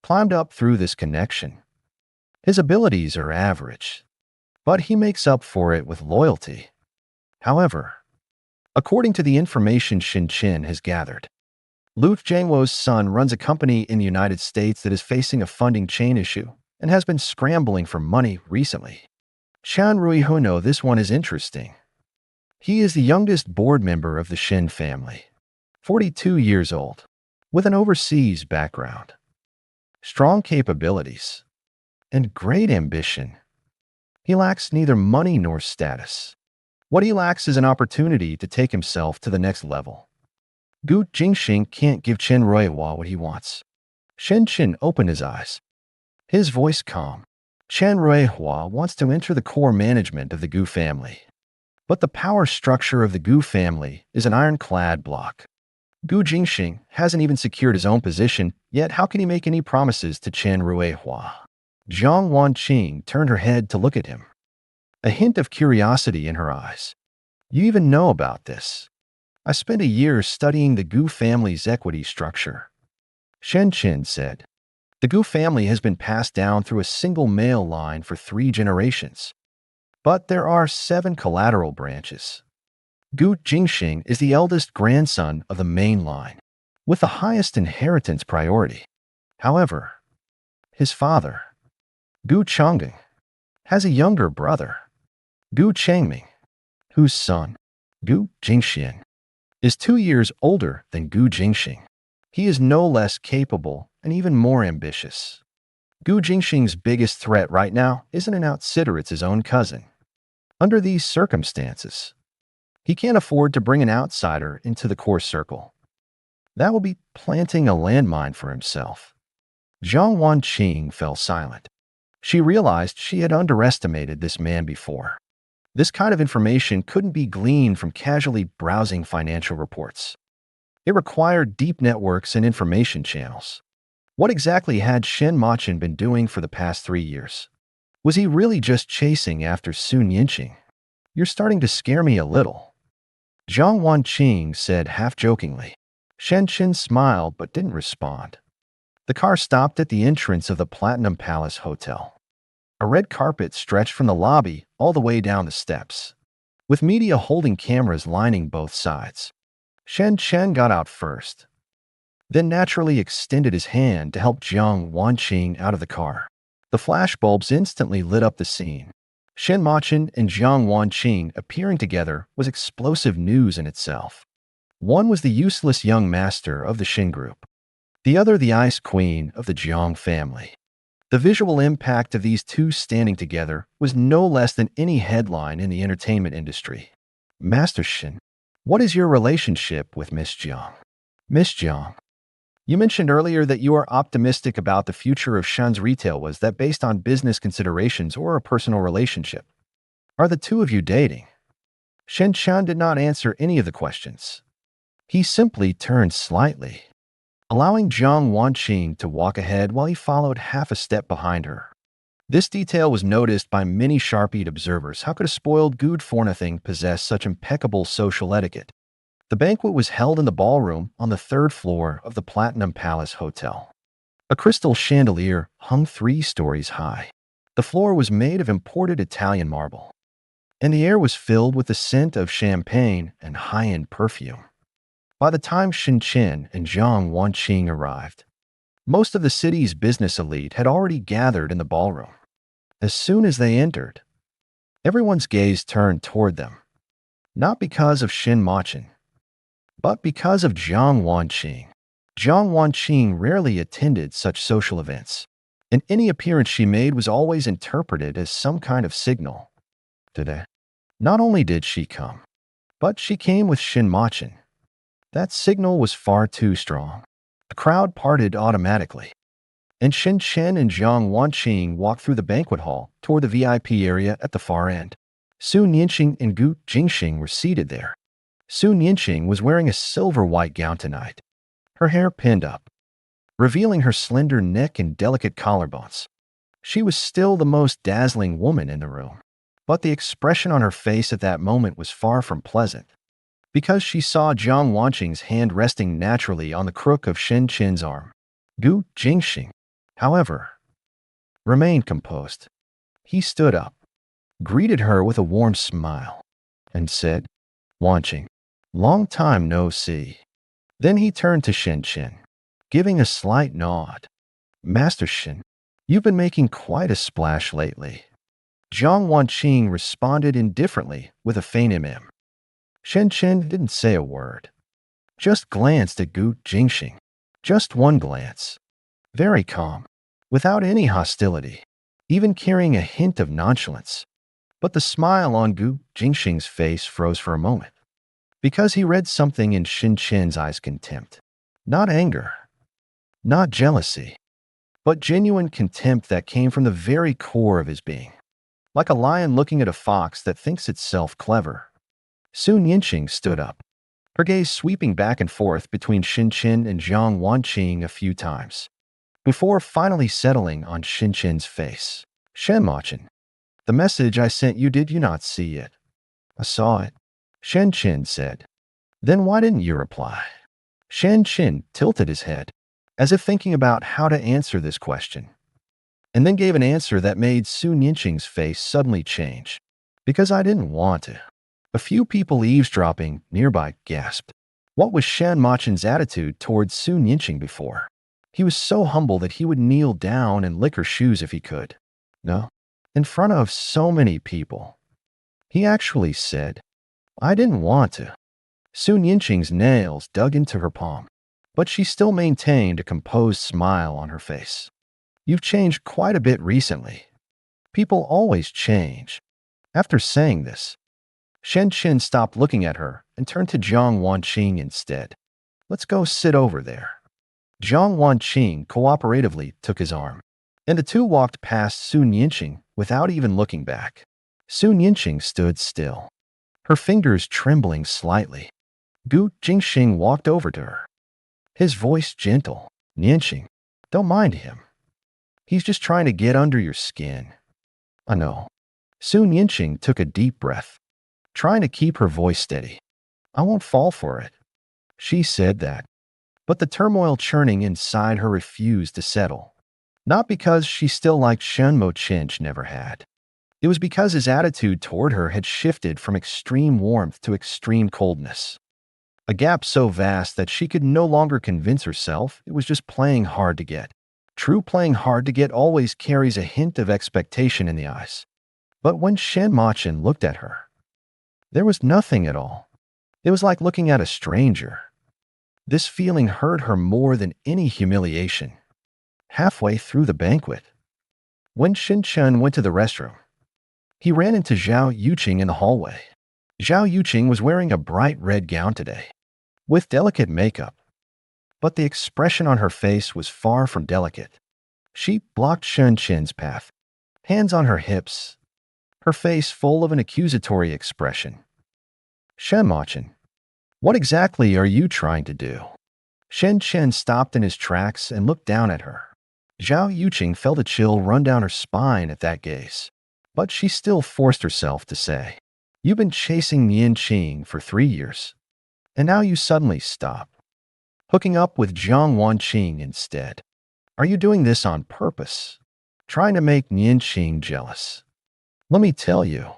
S1: climbed up through this connection. His abilities are average, but he makes up for it with loyalty. However, according to the information Shen Chen has gathered, Lu Jingwo's son runs a company in the United States that is facing a funding chain issue and has been scrambling for money recently. Shan Ruihuno, this one is interesting. He is the youngest board member of the Shen family, 42 years old, with an overseas background, strong capabilities, and great ambition. He lacks neither money nor status. What he lacks is an opportunity to take himself to the next level. Gu Jingxing can't give Chen Ruihua what he wants. Shen Chen opened his eyes, his voice calm. Chen Ruihua wants to enter the core management of the Gu family, but the power structure of the Gu family is an ironclad block. Gu Jingxing hasn't even secured his own position, yet how can he make any promises to Chen Ruihua? Jiang Wanqing turned her head to look at him, a hint of curiosity in her eyes. You even know about this? I spent a year studying the Gu family's equity structure. Shen Chen said, the Gu family has been passed down through a single male line for 3 generations, but there are 7 collateral branches. Gu Jingxing is the eldest grandson of the main line, with the highest inheritance priority. However, his father, Gu Changding, has a younger brother, Gu Changming, whose son, Gu Jingxian, is 2 years older than Gu Jingxing. He is no less capable and even more ambitious. Gu Jingxing's biggest threat right now isn't an outsider, it's his own cousin. Under these circumstances, he can't afford to bring an outsider into the core circle. That will be planting a landmine for himself. Jiang Wanqing fell silent. She realized she had underestimated this man before. This kind of information couldn't be gleaned from casually browsing financial reports. It required deep networks and information channels. What exactly had Shen Machin been doing for the past 3 years? Was he really just chasing after Sun Yinqing? You're starting to scare me a little, Jiang Wanqing said half-jokingly. Shen Chen smiled but didn't respond. The car stopped at the entrance of the Platinum Palace Hotel. A red carpet stretched from the lobby all the way down the steps, with media holding cameras lining both sides. Shen Chen got out first, then naturally extended his hand to help Jiang Wanqing out of the car. The flashbulbs instantly lit up the scene. Shen Machin and Jiang Wanqing appearing together was explosive news in itself. One was the useless young master of the Shen group, the other the ice queen of the Jiang family. The visual impact of these two standing together was no less than any headline in the entertainment industry. Master Shen, what is your relationship with Miss Jiang? Miss Jiang, you mentioned earlier that you are optimistic about the future of Shen's retail. Was that based on business considerations or a personal relationship? Are the two of you dating? Shen Chen did not answer any of the questions. He simply turned slightly, allowing Jiang Wanqing to walk ahead while he followed half a step behind her. This detail was noticed by many sharp-eyed observers. How could a spoiled good for nothing possess such impeccable social etiquette? The banquet was held in the ballroom on the third floor of the Platinum Palace Hotel. A crystal chandelier hung 3 stories high. The floor was made of imported Italian marble, and the air was filled with the scent of champagne and high-end perfume. By the time Shen Chen and Jiang Wanqing arrived, most of the city's business elite had already gathered in the ballroom. As soon as they entered, everyone's gaze turned toward them, not because of Shen Chen, but because of Jiang Wanqing. Jiang Wanqing rarely attended such social events, and any appearance she made was always interpreted as some kind of signal. Today, not only did she come, but she came with Shen Chen. That signal was far too strong. The crowd parted automatically, and Shen Chen and Jiang Wanqing walked through the banquet hall toward the VIP area at the far end. Su Nianqing and Gu Jingxing were seated there. Su Nianqing was wearing a silver-white gown tonight, her hair pinned up, revealing her slender neck and delicate collarbones. She was still the most dazzling woman in the room, but the expression on her face at that moment was far from pleasant, because she saw Jiang Wanqing's hand resting naturally on the crook of Shen Chen's arm. Gu Jingxing, however, remained composed. He stood up, greeted her with a warm smile, and said, "Wanqing, long time no see." Then he turned to Shen Chen, giving a slight nod. "Master Shen, you've been making quite a splash lately." Jiang Wanqing responded indifferently with a faint mm. Shen Chen didn't say a word, just glanced at Gu Jingxing. Just one glance, very calm, without any hostility, even carrying a hint of nonchalance. But the smile on Gu Jingxing's face froze for a moment, because he read something in Shen Chen's eyes: contempt. Not anger, not jealousy, but genuine contempt that came from the very core of his being, like a lion looking at a fox that thinks itself clever. Su Nianqing stood up, her gaze sweeping back and forth between Shen Chen and Jiang Wanqing a few times, before finally settling on Shen Chen's face. "Shen Chen, the message I sent you, did you not see it?" "I saw it," Shen Chen said. "Then why didn't you reply?" Shen Chen tilted his head, as if thinking about how to answer this question, and then gave an answer that made Su Nianqing's face suddenly change. "Because I didn't want to." A few people eavesdropping nearby gasped. What was Shen Chen's attitude towards Su Nianqing before? He was so humble that he would kneel down and lick her shoes if he could. No, in front of so many people. He actually said, "I didn't want to." Su Nianqing's nails dug into her palm, but she still maintained a composed smile on her face. "You've changed quite a bit recently. People always change." After saying this, Shen Chen stopped looking at her and turned to Jiang Wanqing instead. "Let's go sit over there." Jiang Wanqing cooperatively took his arm, and the two walked past Su Nianqing without even looking back. Su Nianqing stood still, her fingers trembling slightly. Gu Jingxing walked over to her, his voice gentle. "Nianqing, don't mind him. He's just trying to get under your skin." "I know." Su Nianqing took a deep breath, trying to keep her voice steady. "I won't fall for it." She said that, but the turmoil churning inside her refused to settle. Not because she still liked Shen Chen never had. It was because his attitude toward her had shifted from extreme warmth to extreme coldness. A gap so vast that she could no longer convince herself it was just playing hard to get. True playing hard to get always carries a hint of expectation in the eyes. But when Shen Chen looked at her, there was nothing at all. It was like looking at a stranger. This feeling hurt her more than any humiliation. Halfway through the banquet, when Shen Chen went to the restroom, he ran into Zhao Yuqing in the hallway. Zhao Yuqing was wearing a bright red gown today, with delicate makeup, but the expression on her face was far from delicate. She blocked Shen Chen's path, hands on her hips, her face full of an accusatory expression. "Shen Chen, what exactly are you trying to do?" Shen Chen stopped in his tracks and looked down at her. Zhao Yuqing felt a chill run down her spine at that gaze. But she still forced herself to say, "You've been chasing Nian Qing for 3 years, and now you suddenly stop, hooking up with Jiang Wanqing instead. Are you doing this on purpose? Trying to make Nian Qing jealous? Let me tell you,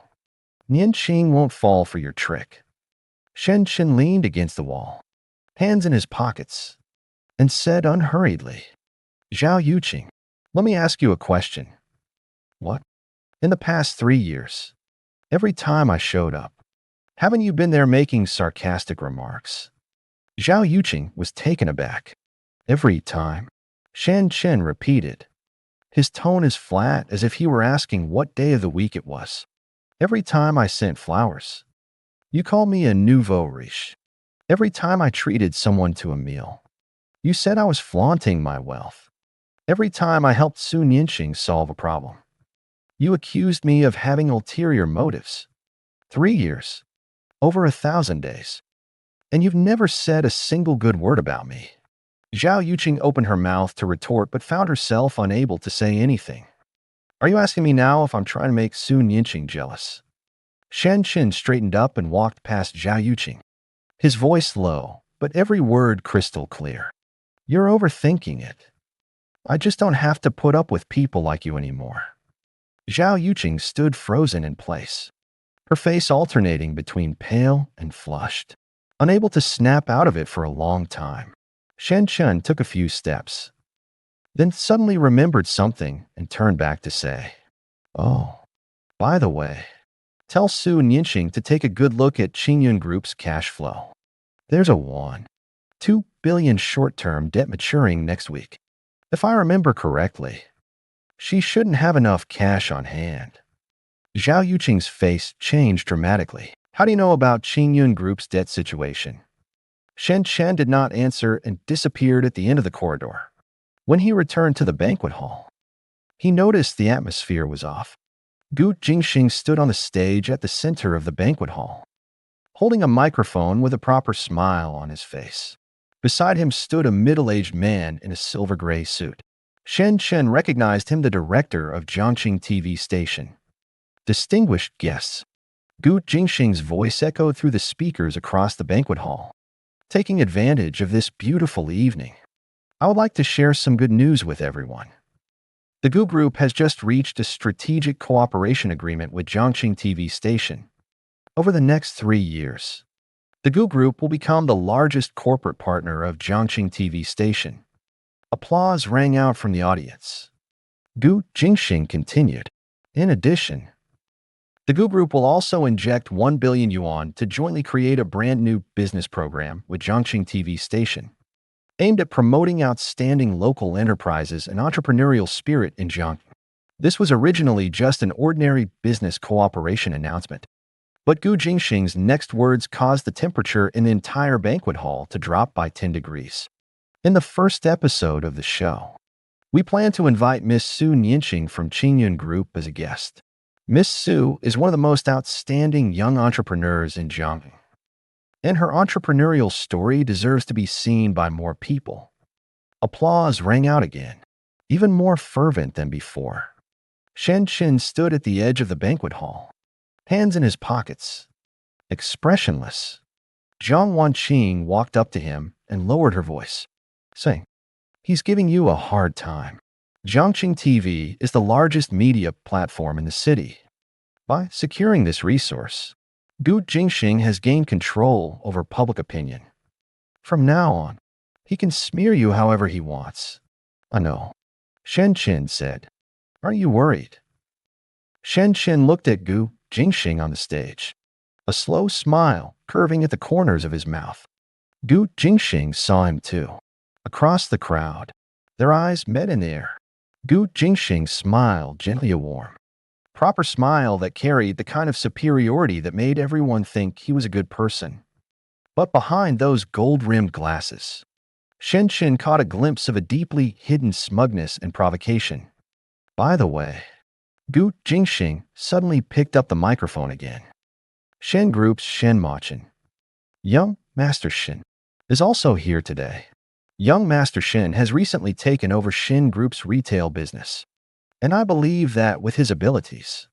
S1: Nian Qing won't fall for your trick." Shen Chen leaned against the wall, hands in his pockets, and said unhurriedly, "Zhao Yuqing, let me ask you a question." "What?" "In the past 3 years, every time I showed up, haven't you been there making sarcastic remarks?" Zhao Yuqing was taken aback. "Every time," Shen Chen repeated, his tone as flat as if he were asking what day of the week it was. "Every time I sent flowers. You called me a nouveau riche. Every time I treated someone to a meal. You said I was flaunting my wealth. Every time I helped Su Nianqing solve a problem. You accused me of having ulterior motives. 3 years. Over 1,000 days. And you've never said a single good word about me." Zhao Yuqing opened her mouth to retort but found herself unable to say anything. "Are you asking me now if I'm trying to make Su Nianqing jealous?" Shen Chen straightened up and walked past Zhao Yuqing, his voice low, but every word crystal clear. "You're overthinking it. I just don't have to put up with people like you anymore." Zhao Yuqing stood frozen in place, her face alternating between pale and flushed, unable to snap out of it for a long time. Shen Chen took a few steps, then suddenly remembered something and turned back to say, "Oh, by the way, tell Su Nianqing to take a good look at Qingyun Group's cash flow. There's a 1.2 billion short-term debt maturing next week. If I remember correctly, she shouldn't have enough cash on hand." Zhao Yuqing's face changed dramatically. "How do you know about Qingyun Group's debt situation?" Shen Chen did not answer and disappeared at the end of the corridor. When he returned to the banquet hall, he noticed the atmosphere was off. Gu Jingxing stood on the stage at the center of the banquet hall, holding a microphone with a proper smile on his face. Beside him stood a middle-aged man in a silver-gray suit. Shen Chen recognized him, the director of Jiangqing TV station. "Distinguished guests," Gu Jingxing's voice echoed through the speakers across the banquet hall. "Taking advantage of this beautiful evening, I would like to share some good news with everyone. The Gu Group has just reached a strategic cooperation agreement with Jiangqing TV station. Over the next 3 years, the Gu Group will become the largest corporate partner of Jiangqing TV station." Applause rang out from the audience. Gu Jingxing continued, "In addition, the Gu Group will also inject 1 billion yuan to jointly create a brand new business program with Jiangqing TV station, aimed at promoting outstanding local enterprises and entrepreneurial spirit in Jiangqing." This was originally just an ordinary business cooperation announcement, but Gu Jingxing's next words caused the temperature in the entire banquet hall to drop by 10 degrees. "In the first episode of the show, we plan to invite Miss Su Nianqing from Qingyun Group as a guest. Miss Su is one of the most outstanding young entrepreneurs in Jiangxing, and her entrepreneurial story deserves to be seen by more people." Applause rang out again, even more fervent than before. Shen Chen stood at the edge of the banquet hall, hands in his pockets, expressionless. Jiang Wanqing walked up to him and lowered her voice, saying, "He's giving you a hard time. Jiangqing TV is the largest media platform in the city. By securing this resource, Gu Jingxing has gained control over public opinion. From now on, he can smear you however he wants." "I know," Shen Chen said. "Aren't you worried?" Shen Chen looked at Gu Jingxing on the stage, a slow smile curving at the corners of his mouth. Gu Jingxing saw him too. Across the crowd, their eyes met in the air. Gu Jingxing smiled, gently warm, proper smile that carried the kind of superiority that made everyone think he was a good person. But behind those gold-rimmed glasses, Shen Chen caught a glimpse of a deeply hidden smugness and provocation. "By the way," Gu Jingxing suddenly picked up the microphone again. "Shen Group's Shen Chen, young Master Shen, is also here today. Young Master Shen has recently taken over Shen Group's retail business, and I believe that with his abilities,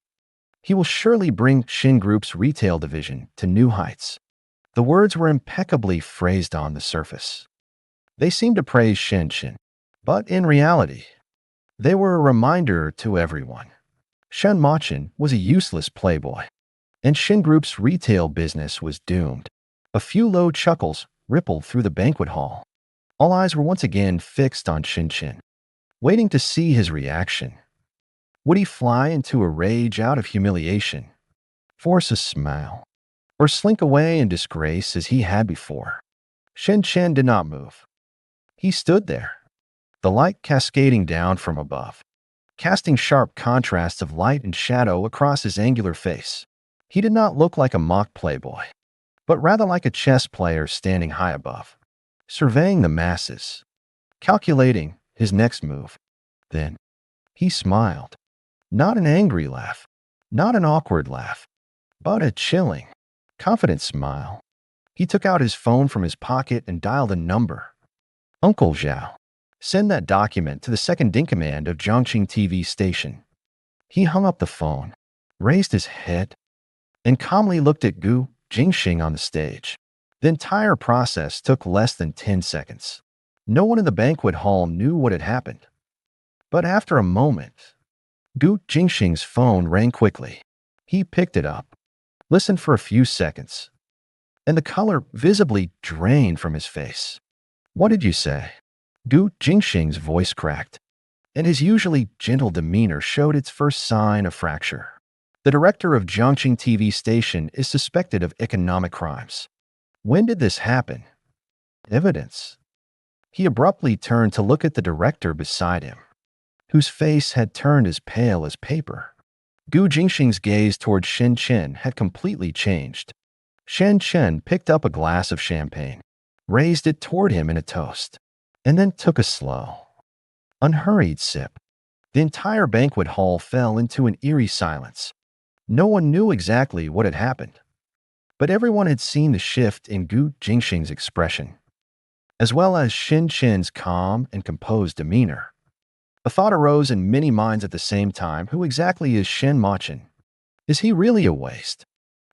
S1: he will surely bring Shen Group's retail division to new heights. The words were impeccably phrased on the surface. They seemed to praise Shen Chen, but in reality, they were a reminder to everyone. Shen Chen was a useless playboy, and Shen Group's retail business was doomed. A few low chuckles rippled through the banquet hall. All eyes were once again fixed on Shen Chen, waiting to see his reaction. Would he fly into a rage out of humiliation, force a smile, or slink away in disgrace as he had before? Shen Chen did not move. He stood there, the light cascading down from above, casting sharp contrasts of light and shadow across his angular face. He did not look like a mock playboy, but rather like a chess player standing high above, surveying the masses, calculating his next move. Then he smiled. Not an angry laugh, not an awkward laugh, but a chilling, confident smile. He took out his phone from his pocket and dialed a number. Uncle Zhao, send that document to the second-in-command of Jiangqing TV station. He hung up the phone, raised his head, and calmly looked at Gu Jingxing on the stage. The entire process took less than 10 seconds. No one in the banquet hall knew what had happened. But after a moment, Gu Jingxing's phone rang quickly. He picked it up, listened for a few seconds, and the color visibly drained from his face. What did you say? Gu Jingxing's voice cracked, and his usually gentle demeanor showed its first sign of fracture. The director of Jiangqing TV station is suspected of economic crimes. When did this happen? Evidence. He abruptly turned to look at the director beside him, whose face had turned as pale as paper. Gu Jingxing's gaze toward Shen Chen had completely changed. Shen Chen picked up a glass of champagne, raised it toward him in a toast, and then took a slow, unhurried sip. The entire banquet hall fell into an eerie silence. No one knew exactly what had happened, but everyone had seen the shift in Gu Jingxing's expression, as well as Shen Chen's calm and composed demeanor. A thought arose in many minds at the same time. Who exactly is Shen Chen? Is he really a waste,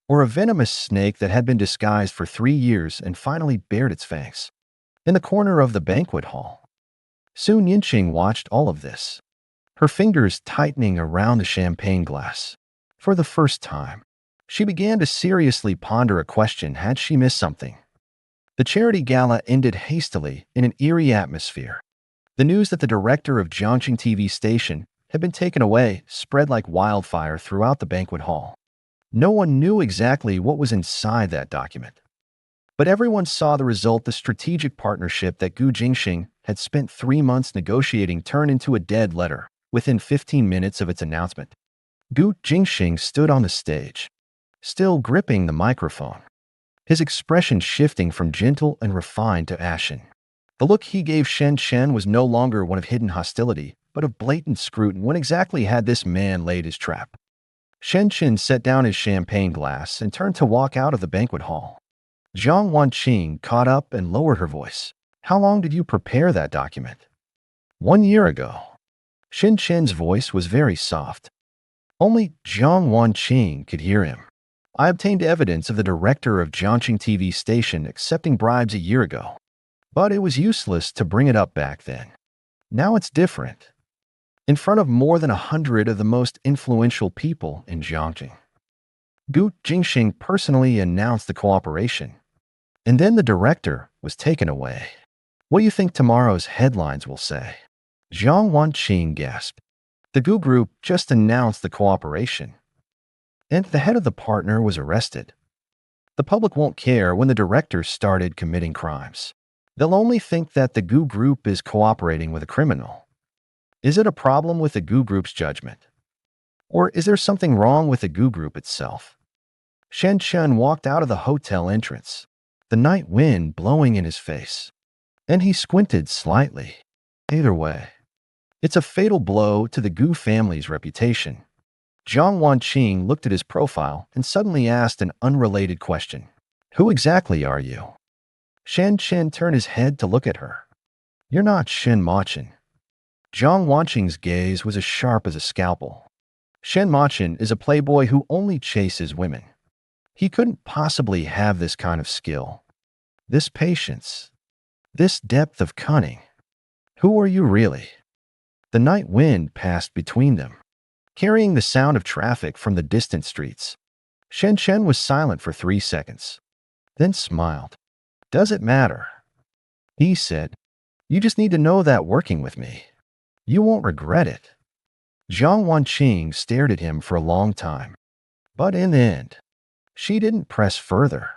S1: or a venomous snake that had been disguised for 3 years and finally bared its fangs? In the corner of the banquet hall, Su Yinqing watched all of this, her fingers tightening around the champagne glass. For the first time, she began to seriously ponder a question. Had she missed something? The charity gala ended hastily in an eerie atmosphere. The news that the director of Jiangqing TV station had been taken away spread like wildfire throughout the banquet hall. No one knew exactly what was inside that document, but everyone saw the result. The strategic partnership that Gu Jingxing had spent 3 months negotiating turned into a dead letter within 15 minutes of its announcement. Gu Jingxing stood on the stage, still gripping the microphone, his expression shifting from gentle and refined to ashen. The look he gave Shen Chen was no longer one of hidden hostility, but of blatant scrutiny. When exactly had this man laid his trap? Shen Chen set down his champagne glass and turned to walk out of the banquet hall. Jiang Wanqing caught up and lowered her voice. How long did you prepare that document? 1 year ago. Shen Chen's voice was very soft. Only Jiang Wanqing could hear him. I obtained evidence of the director of Jiangqing TV station accepting bribes a year ago, but it was useless to bring it up back then. Now it's different. In front of more than 100 of the most influential people in Jiangqing, Gu Jingxing personally announced the cooperation, and then the director was taken away. What do you think tomorrow's headlines will say? Jiang Wanqing gasped. The Gu Group just announced the cooperation, and the head of the partner was arrested. The public won't care when the director started committing crimes. They'll only think that the Gu Group is cooperating with a criminal. Is it a problem with the Gu Group's judgment? Or is there something wrong with the Gu Group itself? Shen Chen walked out of the hotel entrance, the night wind blowing in his face, and he squinted slightly. Either way, it's a fatal blow to the Gu family's reputation. Jiang Wanqing looked at his profile and suddenly asked an unrelated question. Who exactly are you? Shen Chen turned his head to look at her. You're not Shen Chen. Jiang Wanqing's gaze was as sharp as a scalpel. Shen Chen is a playboy who only chases women. He couldn't possibly have this kind of skill, this patience, this depth of cunning. Who are you really? The night wind passed between them, carrying the sound of traffic from the distant streets. Shen Chen was silent for 3 seconds, then smiled. Does it matter? He said, you just need to know that working with me, you won't regret it. Jiang Wanqing stared at him for a long time, but in the end, she didn't press further.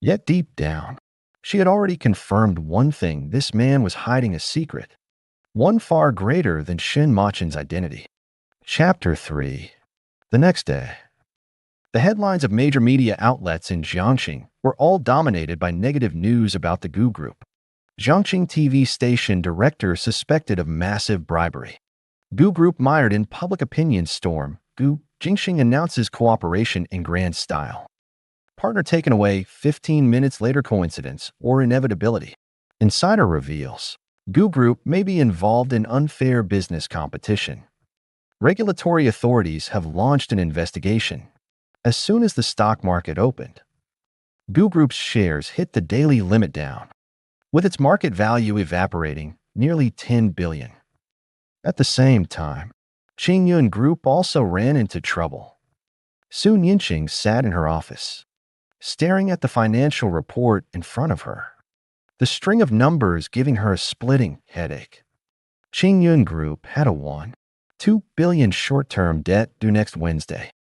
S1: Yet deep down, she had already confirmed one thing: this man was hiding a secret, one far greater than Shen Machen's identity. Chapter 3. The next day. The headlines of major media outlets in Jiangxing were all dominated by negative news about the Gu Group. Jiangxing TV station director suspected of massive bribery. Gu Group mired in public opinion storm. Gu Jingxing announces cooperation in grand style. Partner taken away 15 minutes later. Coincidence or inevitability? Insider reveals Gu Group may be involved in unfair business competition. Regulatory authorities have launched an investigation. As soon as the stock market opened, Gu Group's shares hit the daily limit down, with its market value evaporating nearly 10 billion. At the same time, Qingyun Group also ran into trouble. Sun Yinqing sat in her office, staring at the financial report in front of her, the string of numbers giving her a splitting headache. Qingyun Group had a 1.2 billion short-term debt due next Wednesday,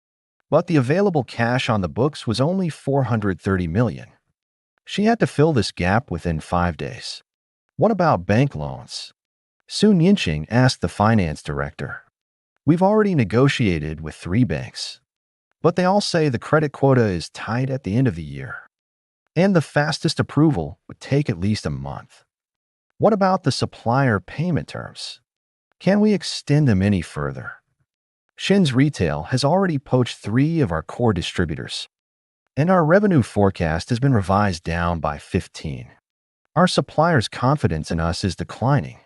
S1: but the available cash on the books was only 430 million. She had to fill this gap within 5 days. What about bank loans? Sun Yinqing asked the finance director. We've already negotiated with 3 banks, but they all say the credit quota is tight at the end of the year, and the fastest approval would take at least a month. What about the supplier payment terms? Can we extend them any further? Shen's Retail has already poached 3 of our core distributors, and our revenue forecast has been revised down by 15. Our suppliers' confidence in us is declining.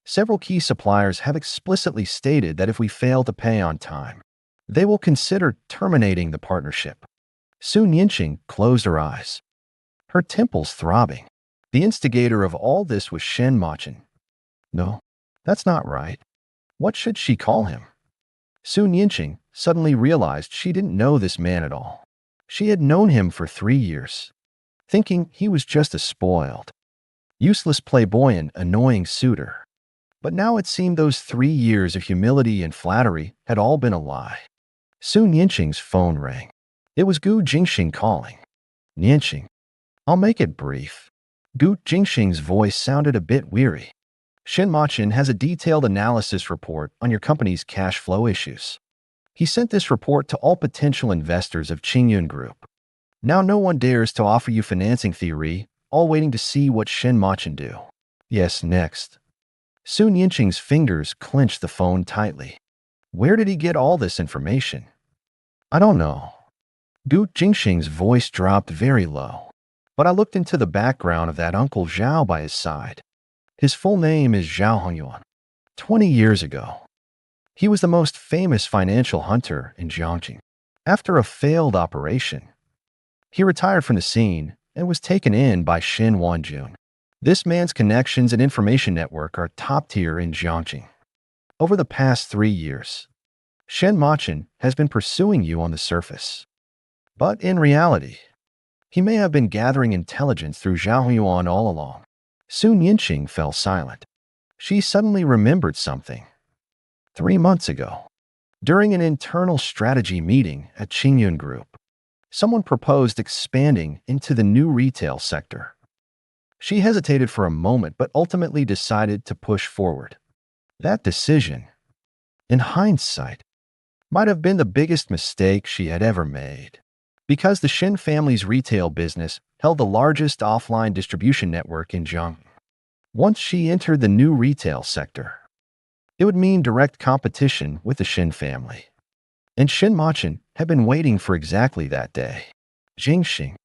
S1: Several key suppliers have explicitly stated that if we fail to pay on time, they will consider terminating the partnership. Sun Yinqing closed her eyes, her temples throbbing. The instigator of all this was Shen Chen. No, that's not right. What should she call him? Sun Yinqing suddenly realized she didn't know this man at all. She had known him for 3 years, thinking he was just a spoiled, useless playboy and annoying suitor. But now it seemed those 3 years of humility and flattery had all been a lie. Sun Yinqing's phone rang. It was Gu Jingxing calling. Yinqing, I'll make it brief. Gu Jingxing's voice sounded a bit weary. Shen Chen has a detailed analysis report on your company's cash flow issues. He sent this report to all potential investors of Qingyun Group. Now no one dares to offer you financing theory, all waiting to see what Shen Chen do. Yes, next. Sun Yinqing's fingers clenched the phone tightly. Where did he get all this information? I don't know. Gu Jingxing's voice dropped very low, but I looked into the background of that Uncle Zhao by his side. His full name is Zhao Hongyuan. 20 years ago, he was the most famous financial hunter in Jiangxing. After a failed operation, he retired from the scene and was taken in by Shen Wanjun. This man's connections and information network are top tier in Jiangxing. Over the past 3 years, Shen Chen has been pursuing you on the surface. But in reality, he may have been gathering intelligence through Zhao Hongyuan all along. Sun Yinqing fell silent. She suddenly remembered something. 3 months ago, during an internal strategy meeting at Qingyun Group, someone proposed expanding into the new retail sector. She hesitated for a moment but ultimately decided to push forward. That decision, in hindsight, might have been the biggest mistake she had ever made, because the Shen family's retail business held the largest offline distribution network in Jiangxing. Once she entered the new retail sector, it would mean direct competition with the Shen family. And Shen Chen had been waiting for exactly that day. Jingxing,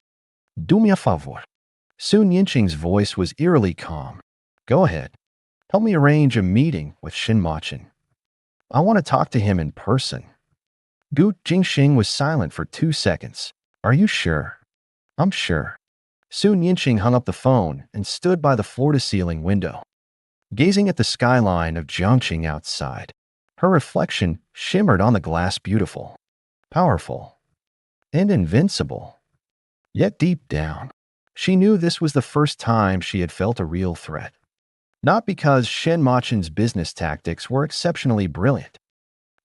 S1: do me a favor. Sun Yinqing's voice was eerily calm. Go ahead. Help me arrange a meeting with Shen Chen. I want to talk to him in person. Gu Jingxing was silent for 2 seconds. Are you sure? I'm sure. Sun Yinxing hung up the phone and stood by the floor-to-ceiling window, gazing at the skyline of Jiangqing outside. Her reflection shimmered on the glass, beautiful, powerful, and invincible. Yet deep down, she knew this was the first time she had felt a real threat. Not because Shen Machen's business tactics were exceptionally brilliant,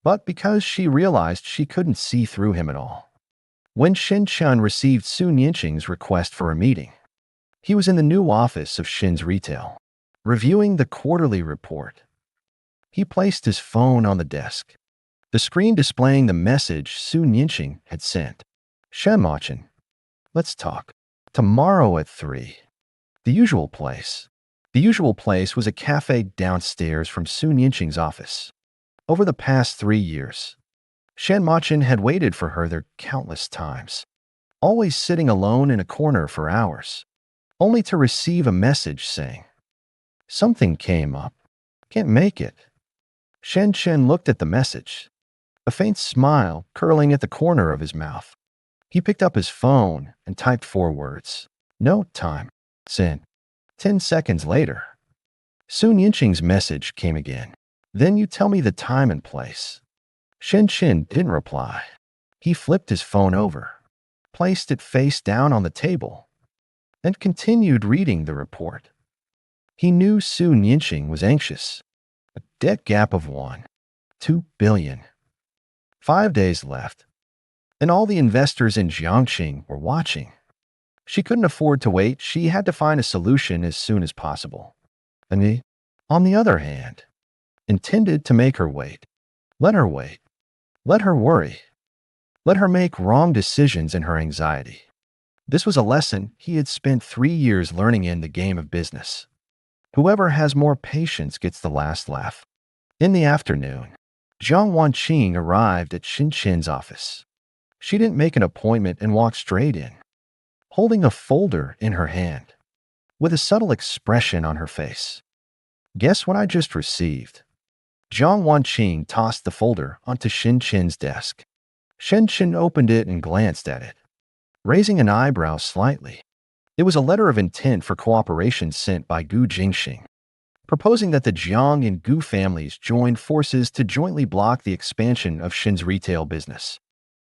S1: but because she realized she couldn't see through him at all. When Shen Chen received Sun Yinxing's request for a meeting, he was in the new office of Shen's retail, reviewing the quarterly report. He placed his phone on the desk, the screen displaying the message Sun Yinxing had sent. Shen Chen, let's talk. Tomorrow at 3. The usual place. The usual place was a cafe downstairs from Sun Yinxing's office. Over the past 3 years, Shen Chen had waited for her there countless times, always sitting alone in a corner for hours, only to receive a message saying, "Something came up. Can't make it." Shen Chen looked at the message, a faint smile curling at the corner of his mouth. He picked up his phone and typed 4 words. "No time. Send." 10 seconds later, Sun Yinxing's message came again. "Then you tell me the time and place." Shen Chen didn't reply. He flipped his phone over, placed it face down on the table, and continued reading the report. He knew Sun Yinxing was anxious. A debt gap of 1.2 billion. 5 days left, and all the investors in Jiangqing were watching. She couldn't afford to wait. She had to find a solution as soon as possible. And he, on the other hand, intended to make her wait. Let her wait. Let her worry. Let her make wrong decisions in her anxiety. This was a lesson he had spent 3 years learning in the game of business. Whoever has more patience gets the last laugh. In the afternoon, Jiang Wanqing arrived at Shen Chen's office. She didn't make an appointment and walked straight in, holding a folder in her hand, with a subtle expression on her face. "Guess what I just received?" Jiang Wanqing tossed the folder onto Shen Chen's desk. Shen Chen opened it and glanced at it, raising an eyebrow slightly. It was a letter of intent for cooperation sent by Gu Jingxing, proposing that the Jiang and Gu families join forces to jointly block the expansion of Shen's retail business.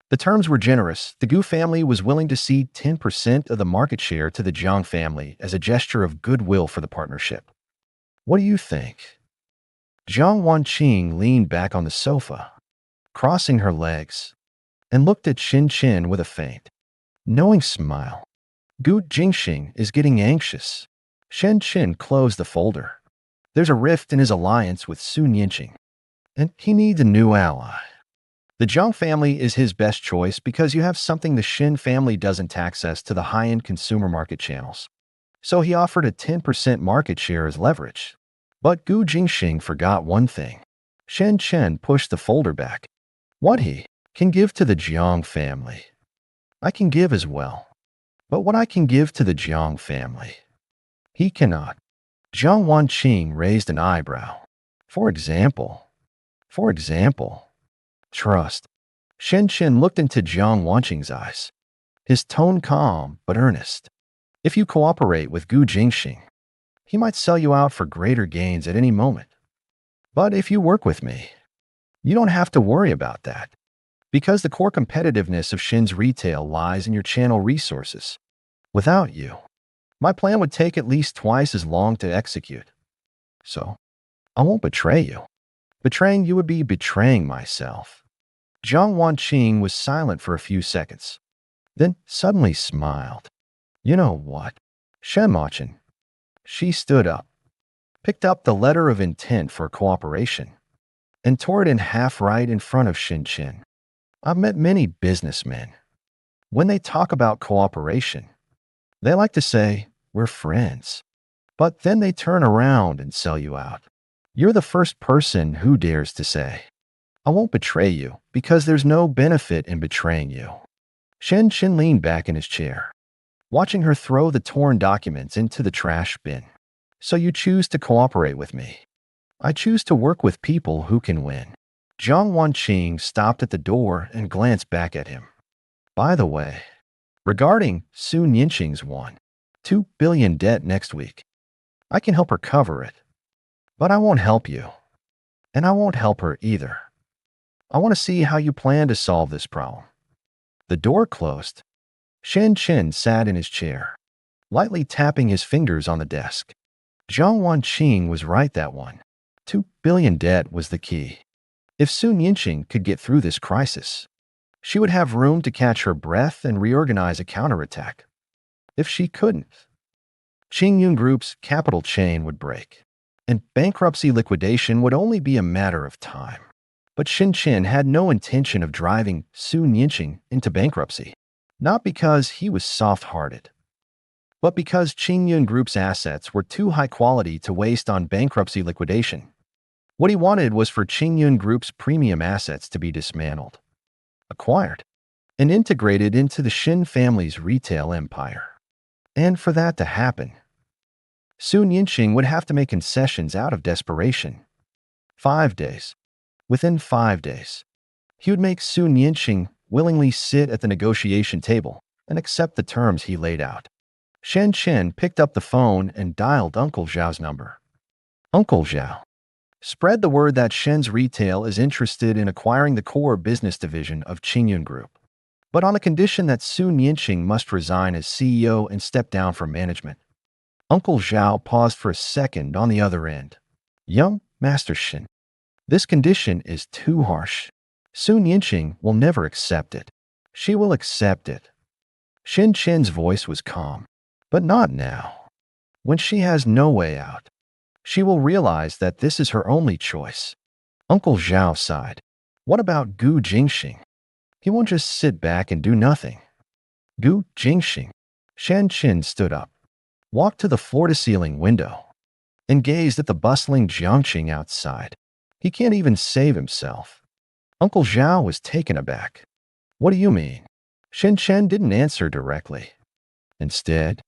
S1: The terms were generous. The Gu family was willing to cede 10% of the market share to the Jiang family as a gesture of goodwill for the partnership. "What do you think?" Jiang Wanqing leaned back on the sofa, crossing her legs, and looked at Shen Chen with a faint, knowing smile. "Gu Jingxing is getting anxious." Shen Chen closed the folder. "There's a rift in his alliance with Sun Yinxing, and he needs a new ally. The Jiang family is his best choice because you have something the Shen family doesn't: access to the high-end consumer market channels. So he offered a 10% market share as leverage." But Gu Jingxing forgot one thing. Shen Chen pushed the folder back. "What he can give to the Jiang family, I can give as well. But what I can give to the Jiang family, he cannot." Jiang Wanqing raised an eyebrow. For example, trust." Shen Chen looked into Jiang Wanqing's eyes, his tone calm but earnest. "If you cooperate with Gu Jingxing, he might sell you out for greater gains at any moment. But if you work with me, you don't have to worry about that, because the core competitiveness of Shen's retail lies in your channel resources. Without you, my plan would take at least twice as long to execute. So, I won't betray you. Betraying you would be betraying myself." Jiang Wanqing was silent for a few seconds, then suddenly smiled. "You know what, Shen Chen." She stood up, picked up the letter of intent for cooperation, and tore it in half right in front of Shen Chen. "I've met many businessmen. When they talk about cooperation, they like to say, 'We're friends.' But then they turn around and sell you out. You're the first person who dares to say, 'I won't betray you,' because there's no benefit in betraying you." Shen Chen leaned back in his chair, watching her throw the torn documents into the trash bin. "So you choose to cooperate with me?" I choose to work with people who can win. Jiang Wanqing stopped at the door and glanced back at him. By the way, regarding Su Yinqing's $1.2 billion debt next week, I can help her cover it. But I won't help you. And I won't help her either. I want to see how you plan to solve this problem. The door closed. Shen Chen sat in his chair, lightly tapping his fingers on the desk. Jiang Wanqing was right, that $1.2 billion debt was the key. If Su Yinqing could get through this crisis, she would have room to catch her breath and reorganize a counterattack. If she couldn't, Qingyun Group's capital chain would break, and bankruptcy liquidation would only be a matter of time. But Shen Chen had no intention of driving Su Yinqing into bankruptcy, not because he was soft-hearted, but because Qingyun Group's assets were too high quality to waste on bankruptcy liquidation. What he wanted was for Qingyun Group's premium assets to be dismantled, acquired, and integrated into the Shen family's retail empire. And for that to happen, Su Yinqing would have to make concessions out of desperation. 5 days. Within 5 days, he would make Su Yinqing willingly sit at the negotiation table and accept the terms he laid out. Shen Chen picked up the phone and dialed Uncle Zhao's number. Uncle Zhao, spread the word that Shen's Retail is interested in acquiring the core business division of Qingyun Group, but on the condition that Su Yinqing must resign as CEO and step down from management. Uncle Zhao paused for a second on the other end. Young Master Shen, this condition is too harsh. Su Yinqing will never accept it. She will accept it. Shen Chen's voice was calm, but not now. When she has no way out, she will realize that this is her only choice. Uncle Zhao sighed. What about Gu Jingxing? He won't just sit back and do nothing. Gu Jingxing. Shen Chen stood up, walked to the floor-to-ceiling window, and gazed at the bustling Jiangqing outside. He can't even save himself. Uncle Zhao was taken aback. What do you mean? Shen Chen didn't answer directly. Instead,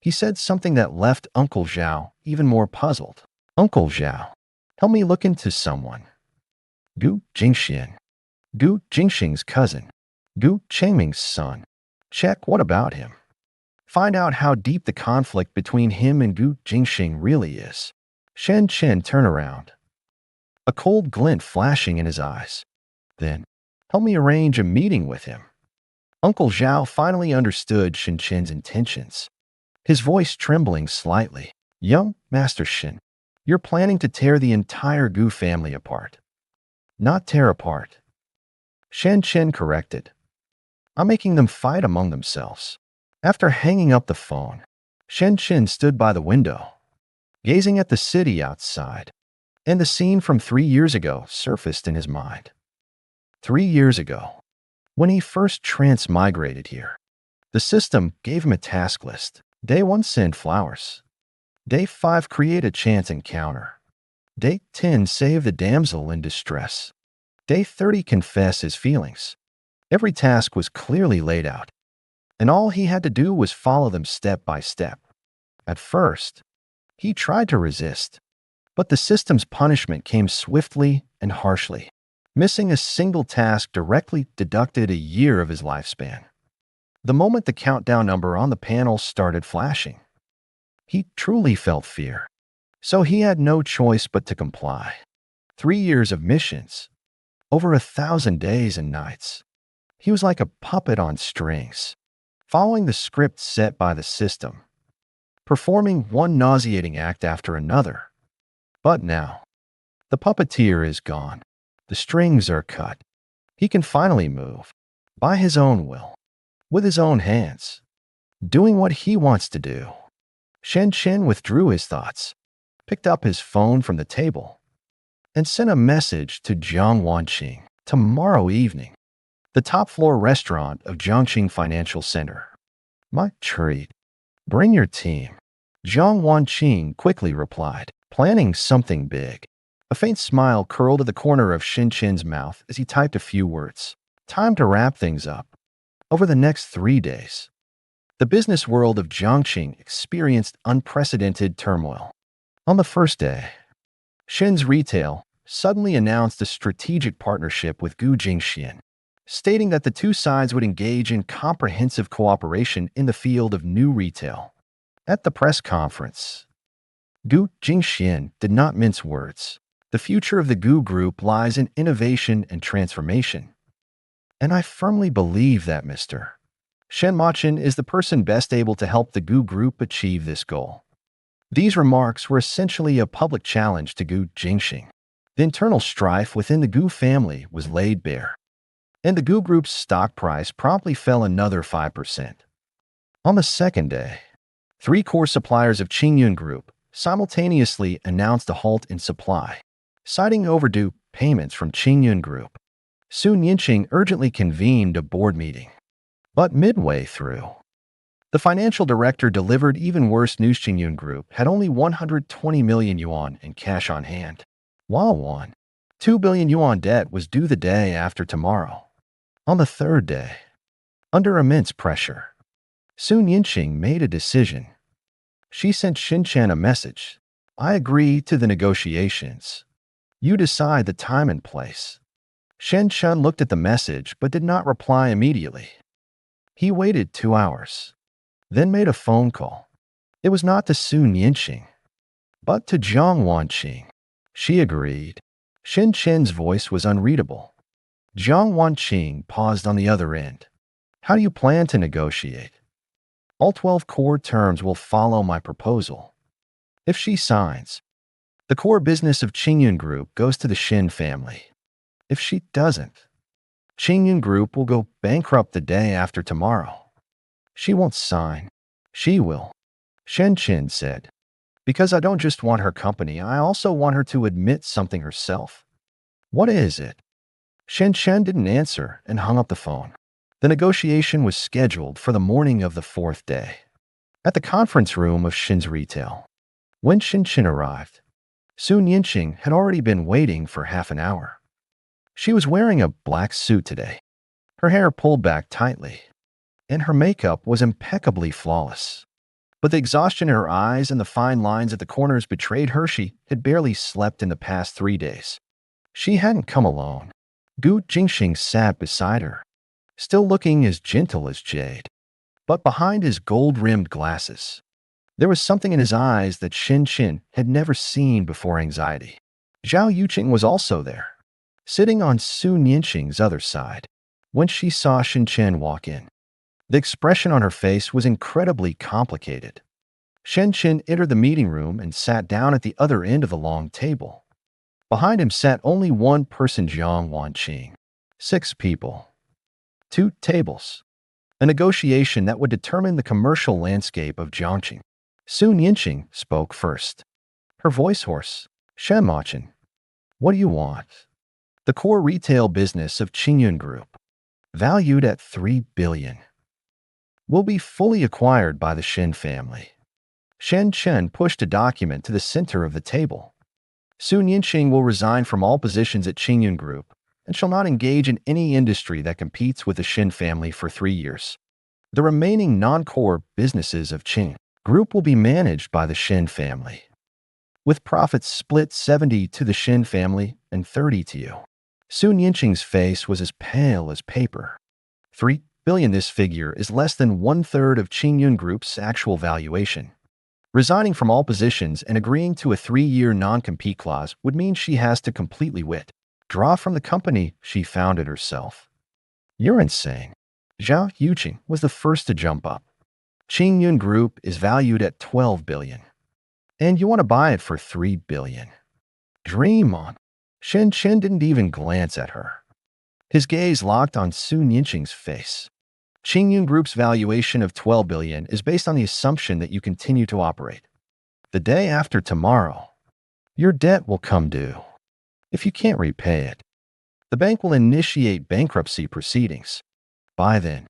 S1: he said something that left Uncle Zhao even more puzzled. Uncle Zhao, help me look into someone. Gu Jingxian. Gu Jingxing's cousin. Gu Chengming's son. Check what about him. Find out how deep the conflict between him and Gu Jingxing really is. Shen Chen turned around, a cold glint flashing in his eyes. Then, help me arrange a meeting with him. Uncle Zhao finally understood Shen Chen's intentions, his voice trembling slightly. Young Master Shen, you're planning to tear the entire Gu family apart. Not tear apart. Shen Chen corrected. I'm making them fight among themselves. After hanging up the phone, Shen Chen stood by the window, gazing at the city outside, and the scene from 3 years ago surfaced in his mind. 3 years ago, when he first transmigrated here, the system gave him a task list. Day 1, send flowers. Day 5, create a chance encounter. Day 10, save the damsel in distress. Day 30, confess his feelings. Every task was clearly laid out, and all he had to do was follow them step by step. At first, he tried to resist, but the system's punishment came swiftly and harshly. Missing a single task directly deducted a year of his lifespan. The moment the countdown number on the panel started flashing, he truly felt fear, so he had no choice but to comply. 3 years of missions, over 1,000 days and nights. He was like a puppet on strings, following the script set by the system, performing one nauseating act after another. But now, the puppeteer is gone. The strings are cut. He can finally move, by his own will, with his own hands, doing what he wants to do. Shen Chen withdrew his thoughts, picked up his phone from the table, and sent a message to Jiang Wanqing. Tomorrow evening, the top-floor restaurant of Jiangqing Financial Center. My treat. Bring your team. Jiang Wanqing quickly replied, planning something big. A faint smile curled at the corner of Shen Chen's mouth as he typed a few words. Time to wrap things up. Over the next 3 days, the business world of Jiangqing experienced unprecedented turmoil. On the first day, Shen's Retail suddenly announced a strategic partnership with Gu Jingxian, stating that the two sides would engage in comprehensive cooperation in the field of new retail. At the press conference, Gu Jingxian did not mince words. The future of the Gu Group lies in innovation and transformation. And I firmly believe that Mr. Shen Chen is the person best able to help the Gu Group achieve this goal. These remarks were essentially a public challenge to Gu Jingxing. The internal strife within the Gu family was laid bare, and the Gu Group's stock price promptly fell another 5%. On the second day, 3 core suppliers of Qingyun Group simultaneously announced a halt in supply, citing overdue payments from Qingyun Group. Sun Yinqing urgently convened a board meeting. But midway through, the financial director delivered even worse news. Qingyun Group had only 120 million yuan in cash on hand, while 2 billion yuan debt was due the day after tomorrow. On the third day, under immense pressure, Sun Yinqing made a decision. She sent Shen Chen a message. I agree to the negotiations. You decide the time and place. Shen Chen looked at the message but did not reply immediately. He waited 2 hours, then made a phone call. It was not to Sun Yinqing, but to Jiang Wanqing. She agreed. Shen Chen's voice was unreadable. Jiang Wanqing paused on the other end. How do you plan to negotiate? All 12 core terms will follow my proposal. If she signs, the core business of Qingyun Group goes to the Shen family. If she doesn't, Qingyun Group will go bankrupt the day after tomorrow. She won't sign. She will, Shen Chen said. Because I don't just want her company, I also want her to admit something herself. What is it? Shen Chen didn't answer and hung up the phone. The negotiation was scheduled for the morning of the 4th day, at the conference room of Shen's Retail. When Shen Chen arrived, Sun Yinqing had already been waiting for half an hour. She was wearing a black suit today, her hair pulled back tightly, and her makeup was impeccably flawless. But the exhaustion in her eyes and the fine lines at the corners betrayed her she had barely slept in the past 3 days. She hadn't come alone. Gu Jingxing sat beside her, still looking as gentle as jade. But behind his gold-rimmed glasses, there was something in his eyes that Shen Chen had never seen before: anxiety. Zhao Yuqing was also there, sitting on Sun Yinqing's other side. When she saw Shen Chen walk in, the expression on her face was incredibly complicated. Shen Chen entered the meeting room and sat down at the other end of the long table. Behind him sat only one person, Jiang Wanqing. 6 people. 2 tables. A negotiation that would determine the commercial landscape of Jiangqing. Sun Yinqing spoke first, her voice hoarse. Shen Chen, what do you want? The core retail business of Qingyun Group, valued at 3 billion, will be fully acquired by the Shen family. Shen Chen pushed a document to the center of the table. Sun Yinqing will resign from all positions at Qingyun Group and shall not engage in any industry that competes with the Shen family for 3 years. The remaining non-core businesses of Qing Group will be managed by the Shen family, with profits split 70 to the Shen family and 30 to you. Sun Yinqing's face was as pale as paper. 3 billion. This figure is less than 1/3 of Qingyun Group's actual valuation. Resigning from all positions and agreeing to a 3-year non-compete clause would mean she has to completely withdraw from the company she founded herself. You're insane. Zhao Yuqing was the first to jump up. Qingyun Group is valued at 12 billion, and you want to buy it for 3 billion. Dream on. Shen Chen didn't even glance at her. His gaze locked on Sun Yinqing's face. Qingyun Group's valuation of 12 billion is based on the assumption that you continue to operate. The day after tomorrow, your debt will come due. If you can't repay it, the bank will initiate bankruptcy proceedings. By then,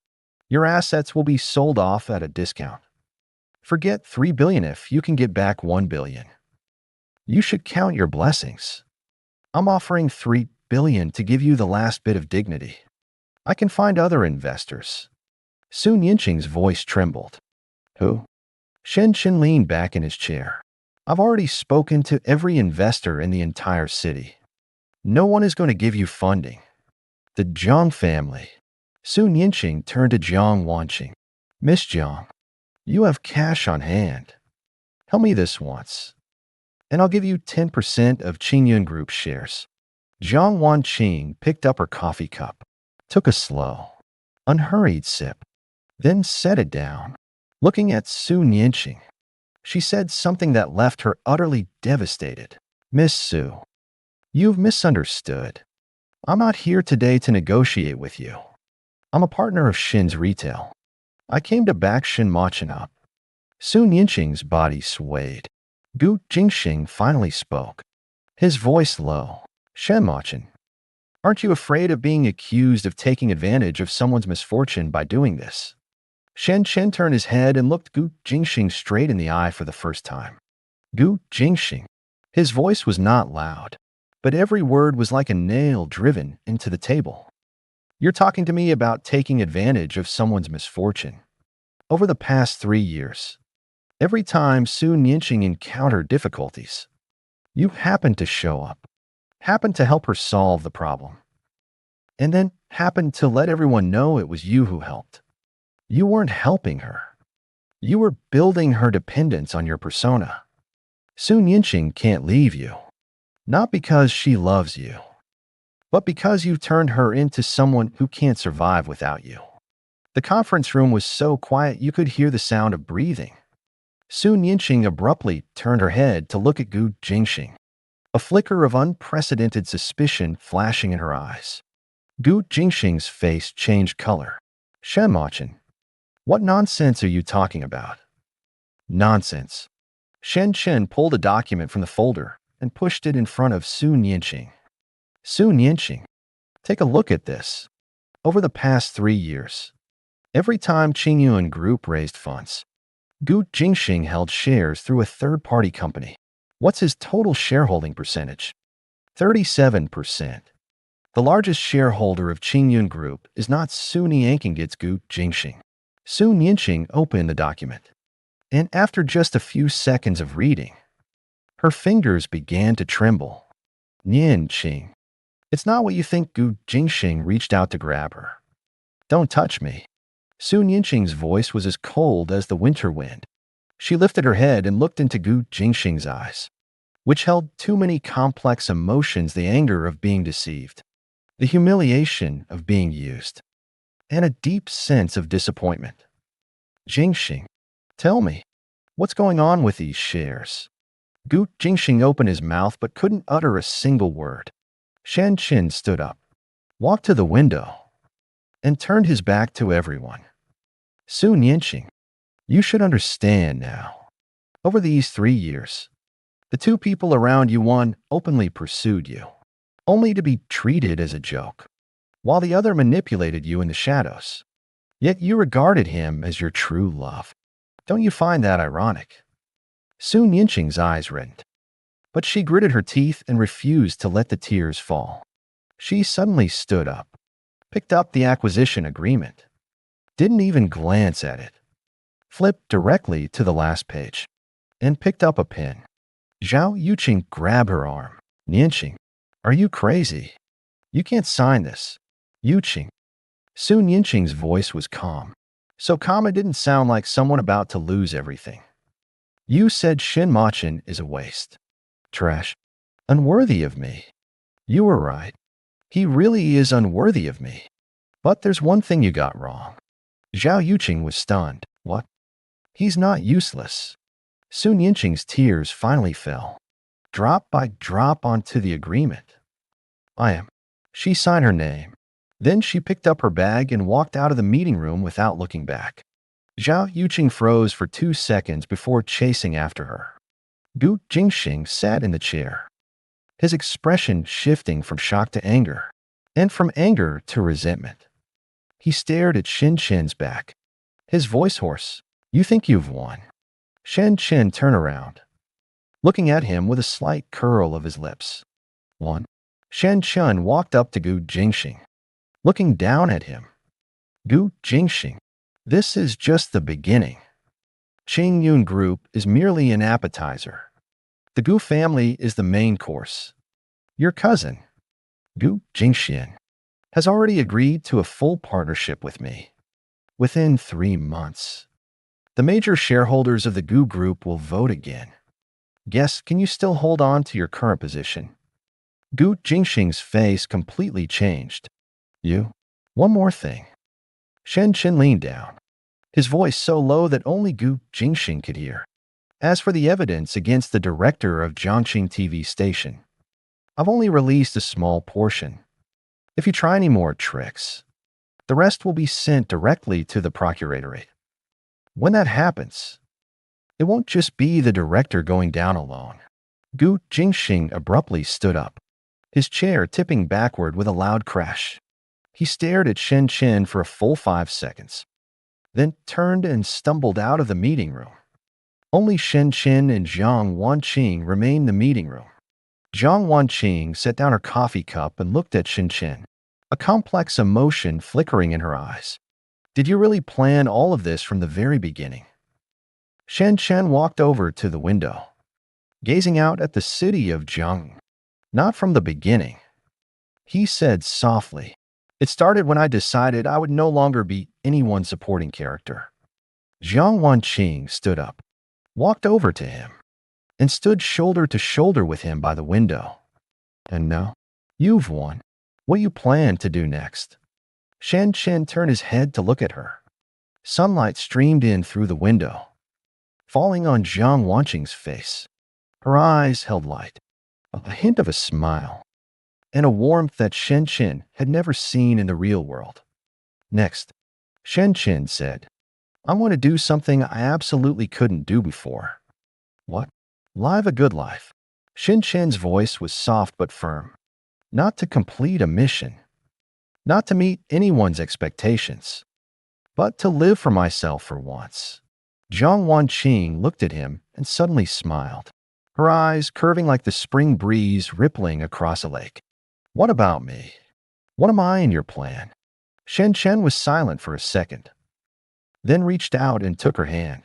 S1: your assets will be sold off at a discount. Forget 3 billion if you can get back 1 billion. You should count your blessings. I'm offering 3 billion to give you the last bit of dignity. I can find other investors. Sun Yinqing's voice trembled. Who? Shen Chen leaned back in his chair. I've already spoken to every investor in the entire city. No one is going to give you funding. The Jiang family. Sun Yinqing turned to Jiang Wanqing. Miss Jiang, you have cash on hand. Help me this once, and I'll give you 10% of Qingyun Group shares. Jiang Wanqing picked up her coffee cup, took a slow, unhurried sip, then set it down. Looking at Sun Yinqing, she said something that left her utterly devastated. Miss Su, you've misunderstood. I'm not here today to negotiate with you. I'm a partner of Shin's retail. I came to back Shen Chen up. Sun Yinqing's body swayed. Gu Jingxing finally spoke, his voice low. Shen Chen, aren't you afraid of being accused of taking advantage of someone's misfortune by doing this? Shen Chen turned his head and looked Gu Jingxing straight in the eye for the first time. Gu Jingxing. His voice was not loud, but every word was like a nail driven into the table. You're talking to me about taking advantage of someone's misfortune. Over the past 3 years, every time Sun Yinqing encountered difficulties, you happened to show up, happened to help her solve the problem, and then happened to let everyone know it was you who helped. You weren't helping her. You were building her dependence on your persona. Sun Yinqing can't leave you, not because she loves you, but because you turned her into someone who can't survive without you. The conference room was so quiet you could hear the sound of breathing. Sun Yinqing abruptly turned her head to look at Gu Jingxing, a flicker of unprecedented suspicion flashing in her eyes. Gu Jingxing's face changed color. Shen Chen, what nonsense are you talking about? Nonsense. Shen Chen pulled a document from the folder and pushed it in front of Sun Yinqing. Sun Yinqing, take a look at this. Over the past 3 years, every time Qingyun Group raised funds, Gu Jingxing held shares through a third-party company. What's his total shareholding percentage? 37%. The largest shareholder of Qingyun Group is not Sun Yanqing, it's Gu Jingxing. Sun Yinqing opened the document, and after just a few seconds of reading, her fingers began to tremble. Yinqing, it's not what you think. Gu Jingxing reached out to grab her. Don't touch me. Sun Yinqing's voice was as cold as the winter wind. She lifted her head and looked into Gu Jingxing's eyes, which held too many complex emotions: the anger of being deceived, the humiliation of being used, and a deep sense of disappointment. Jingxing, tell me, what's going on with these shares? Gu Jingxing opened his mouth but couldn't utter a single word. Shen Chen stood up, walked to the window, and turned his back to everyone. Sun Yinqing, you should understand now. Over these 3 years, the two people around you, one openly pursued you, only to be treated as a joke, while the other manipulated you in the shadows. Yet you regarded him as your true love. Don't you find that ironic? Sun Yinqing's eyes reddened, but she gritted her teeth and refused to let the tears fall. She suddenly stood up, picked up the acquisition agreement, didn't even glance at it, flipped directly to the last page, and picked up a pen. Zhao Yuqing grabbed her arm. Yinqing, are you crazy? You can't sign this. Yuqing. Sun Yinqing's voice was calm, so calm it didn't sound like someone about to lose everything. You said Shen Chen is a waste. Trash. Unworthy of me. You were right. He really is unworthy of me. But there's one thing you got wrong. Zhao Yuqing was stunned. What? He's not useless. Sun Yinqing's tears finally fell, drop by drop, onto the agreement. I am. She signed her name. Then she picked up her bag and walked out of the meeting room without looking back. Zhao Yuqing froze for 2 seconds before chasing after her. Gu Jingxing sat in the chair, his expression shifting from shock to anger, and from anger to resentment. He stared at Shen Chen's back, his voice hoarse. You think you've won? Shen Chen turned around, looking at him with a slight curl of his lips. Won? Shen Chen walked up to Gu Jingxing, looking down at him. Gu Jingxing, this is just the beginning. Qingyun Group is merely an appetizer. The Gu family is the main course. Your cousin, Gu Jingxian, has already agreed to a full partnership with me. Within 3 months, the major shareholders of the Gu Group will vote again. Guess, can you still hold on to your current position? Gu Jingxing's face completely changed. You? One more thing. Shen Chen leaned down, his voice so low that only Gu Jingxing could hear. As for the evidence against the director of Jiangqing TV station, I've only released a small portion. If you try any more tricks, the rest will be sent directly to the procuratorate. When that happens, it won't just be the director going down alone. Gu Jingxing abruptly stood up, his chair tipping backward with a loud crash. He stared at Shen Chen for a full 5 seconds, then turned and stumbled out of the meeting room. Only Shen Chen and Jiang Wanqing remained in the meeting room. Jiang Wanqing set down her coffee cup and looked at Shen Chen, a complex emotion flickering in her eyes. Did you really plan all of this from the very beginning? Shen Chen walked over to the window, gazing out at the city of Jiang. Not from the beginning. He said softly, it started when I decided I would no longer be anyone's supporting character. Jiang Wanqing stood up, walked over to him, and stood shoulder to shoulder with him by the window. And now, you've won. What you plan to do next? Shen Chen turned his head to look at her. Sunlight streamed in through the window, falling on Jiang Wanqing's face. Her eyes held light, a hint of a smile, and a warmth that Shen Chen had never seen in the real world. Next, Shen Chen said, I want to do something I absolutely couldn't do before. What? Live a good life. Shen Chen's voice was soft but firm. Not to complete a mission, not to meet anyone's expectations, but to live for myself for once. Jiang Wanqing looked at him and suddenly smiled, her eyes curving like the spring breeze rippling across a lake. What about me? What am I in your plan? Shen Chen was silent for a second, then reached out and took her hand.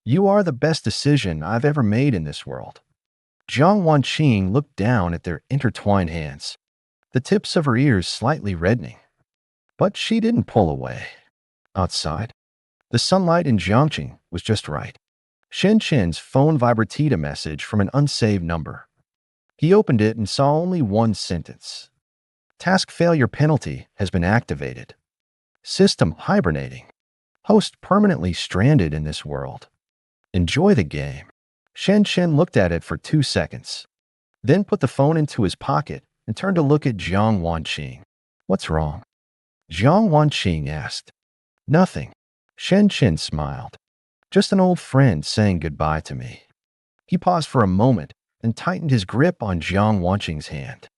S1: You are the best decision I've ever made in this world. Jiang Wanqing looked down at their intertwined hands, the tips of her ears slightly reddening. But she didn't pull away. Outside, the sunlight in Jiangqing was just right. Shen Chen's phone vibrated a message from an unsaved number. He opened it and saw only one sentence. Task failure penalty has been activated. System hibernating. Host permanently stranded in this world. Enjoy the game. Shen Chen looked at it for 2 seconds, then put the phone into his pocket and turned to look at Jiang Wanqing. What's wrong? Jiang Wanqing asked. Nothing. Shen Chen smiled. Just an old friend saying goodbye to me. He paused for a moment and tightened his grip on Jiang Wanqing's hand.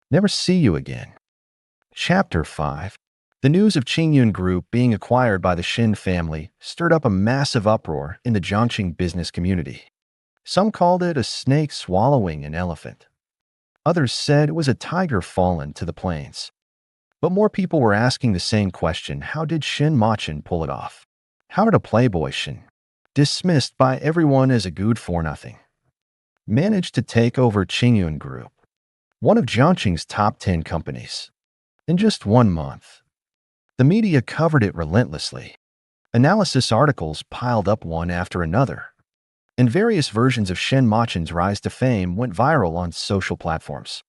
S1: Never see you again. Chapter 5. The news of Qingyun Group being acquired by the Shen family stirred up a massive uproar in the Jiangqing business community. Some called it a snake swallowing an elephant. Others said it was a tiger fallen to the plains. But more people were asking the same question: how did Shen Chen pull it off? How did a playboy Shen, dismissed by everyone as a good for nothing, manage to take over Qingyun Group, one of Jiangqing's top 10 companies, in just 1 month? The media covered it relentlessly. Analysis articles piled up one after another, and various versions of Shen Chen's rise to fame went viral on social platforms.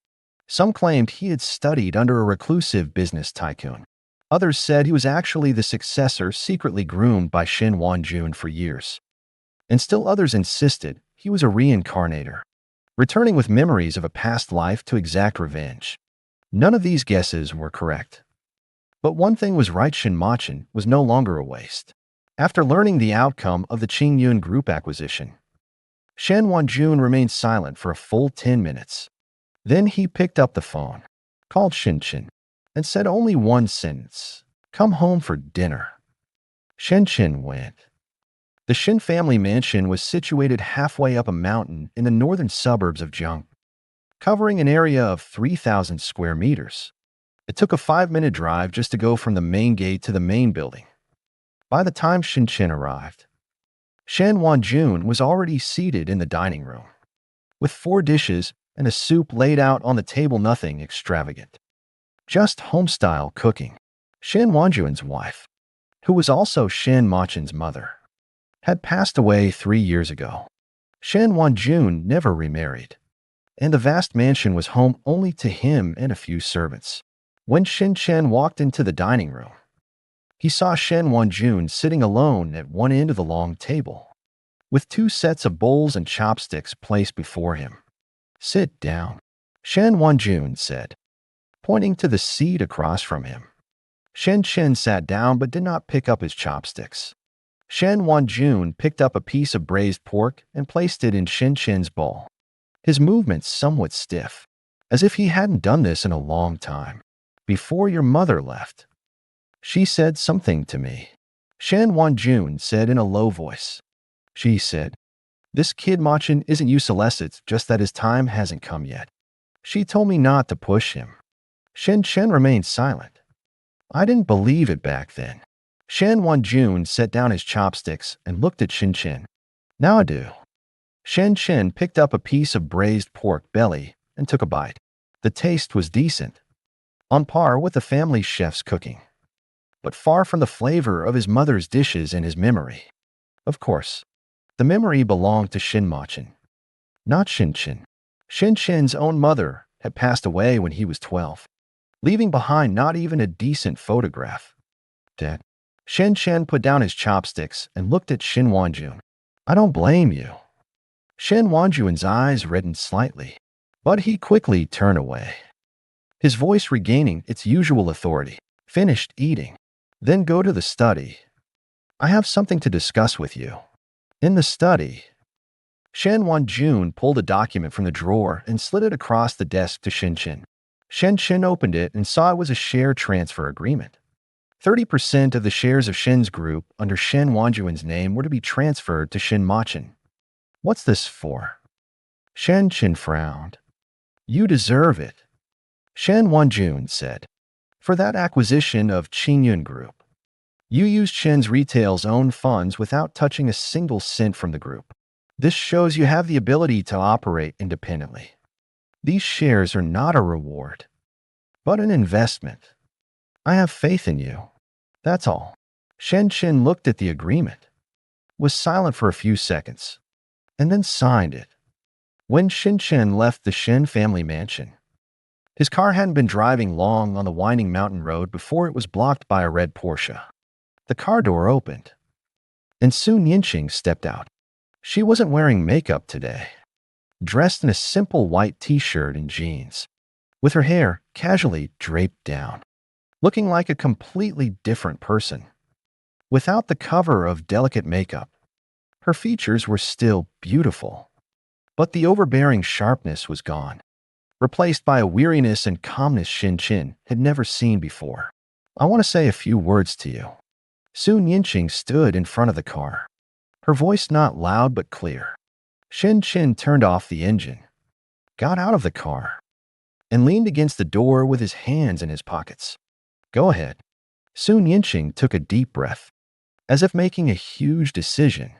S1: Some claimed he had studied under a reclusive business tycoon. Others said he was actually the successor secretly groomed by Shen Wanjun for years. And still others insisted he was a reincarnator, returning with memories of a past life to exact revenge. None of these guesses were correct. But one thing was right: Shen Chen was no longer a waste. After learning the outcome of the Qingyun Group acquisition, Shen Wanjun remained silent for a full 10 minutes. Then he picked up the phone, called Shen Chen, and said only one sentence: "Come home for dinner." Shen Chen went. The Shen family mansion was situated halfway up a mountain in the northern suburbs of Jiang, covering an area of 3,000 square meters. It took a 5-minute drive just to go from the main gate to the main building. By the time Shen Chen arrived, Shen Wanjun was already seated in the dining room. with 4 dishes and a soup laid out on the table, nothing extravagant. Just home-style cooking. Shen Wanjuan's wife, who was also Shen Machen's mother, had passed away 3 years ago. Shen Wanjun never remarried, and the vast mansion was home only to him and a few servants. When Shen Chen walked into the dining room, he saw Shen Wanjun sitting alone at one end of the long table, with 2 sets of bowls and chopsticks placed before him. "Sit down," Shen Wanjun said, pointing to the seat across from him. Shen Chen sat down but did not pick up his chopsticks. Shen Wanjun picked up a piece of braised pork and placed it in Shen Chen's bowl, his movements somewhat stiff, as if he hadn't done this in a long time. "Before your mother left, she said something to me," Shen Wanjun said in a low voice. "She said, 'This kid Machen isn't useless, it's just that his time hasn't come yet.' She told me not to push him." Shen Chen remained silent. "I didn't believe it back then." Shen Wanjun set down his chopsticks and looked at Shen Chen. "Now I do." Shen Chen picked up a piece of braised pork belly and took a bite. The taste was decent, on par with the family chef's cooking, but far from the flavor of his mother's dishes in his memory. Of course, the memory belonged to Shen Machen, not Shen Chen. Shen Chen's own mother had passed away when he was 12, leaving behind not even a decent photograph. "Dad." Shen Chen put down his chopsticks and looked at Shen Wanjun. "I don't blame you." Shen Wanjun's eyes reddened slightly, but he quickly turned away, his voice regaining its usual authority. "Finished eating, then go to the study. I have something to discuss with you." In the study, Shen Wanjun pulled a document from the drawer and slid it across the desk to Shen Chen. Shen Chen opened it and saw it was a share transfer agreement. 30% of the shares of Shen's group under Shen Wanjuan's name were to be transferred to Shen Machen. "What's this for?" Shen Chen frowned. "You deserve it," Shen Wanjun said. "For that acquisition of Qingyun Group, you used Shen's Retail's own funds without touching a single cent from the group. This shows you have the ability to operate independently. These shares are not a reward, but an investment. I have faith in you. That's all." Shen Chen looked at the agreement, was silent for a few seconds, and then signed it. When Shen Chen left the Shen family mansion, his car hadn't been driving long on the winding mountain road before it was blocked by a red Porsche. The car door opened, and Sun Yinqing stepped out. She wasn't wearing makeup today, dressed in a simple white t-shirt and jeans, with her hair casually draped down, looking like a completely different person. Without the cover of delicate makeup, her features were still beautiful, but the overbearing sharpness was gone, replaced by a weariness and calmness Shen Chen had never seen before. "I want to say a few words to you." Sun Yinqing stood in front of the car, her voice not loud but clear. Shen Chen turned off the engine, got out of the car, and leaned against the door with his hands in his pockets. "Go ahead." Sun Yinqing took a deep breath, as if making a huge decision.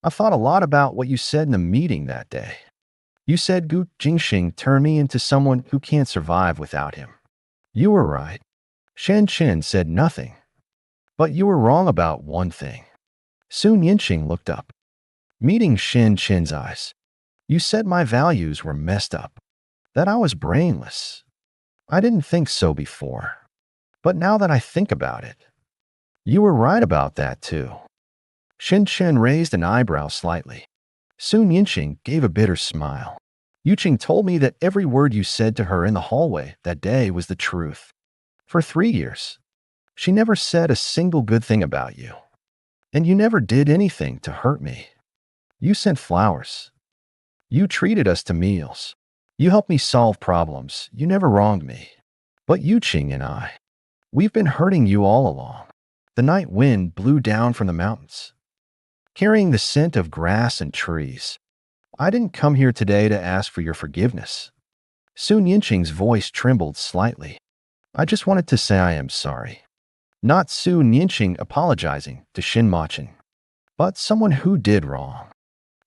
S1: "I thought a lot about what you said in the meeting that day. You said Gu Jingxing turned me into someone who can't survive without him. You were right." Shen Chen said nothing, "But you were wrong about one thing." Sun Yinqing looked up, meeting Shen Chen's eyes. "You said my values were messed up, that I was brainless. I didn't think so before, but now that I think about it, you were right about that too." Shen Chen raised an eyebrow slightly. Sun Yinqing gave a bitter smile. "Yuqing told me that every word you said to her in the hallway that day was the truth. For 3 years, she never said a single good thing about you. And you never did anything to hurt me. You sent flowers. You treated us to meals. You helped me solve problems. You never wronged me. But Yuqing and I, we've been hurting you all along." The night wind blew down from the mountains, carrying the scent of grass and trees. "I didn't come here today to ask for your forgiveness." Sun Yinqing's voice trembled slightly. "I just wanted to say I am sorry." Not Sun Yinqing apologizing to Shen Machen, but someone who did wrong.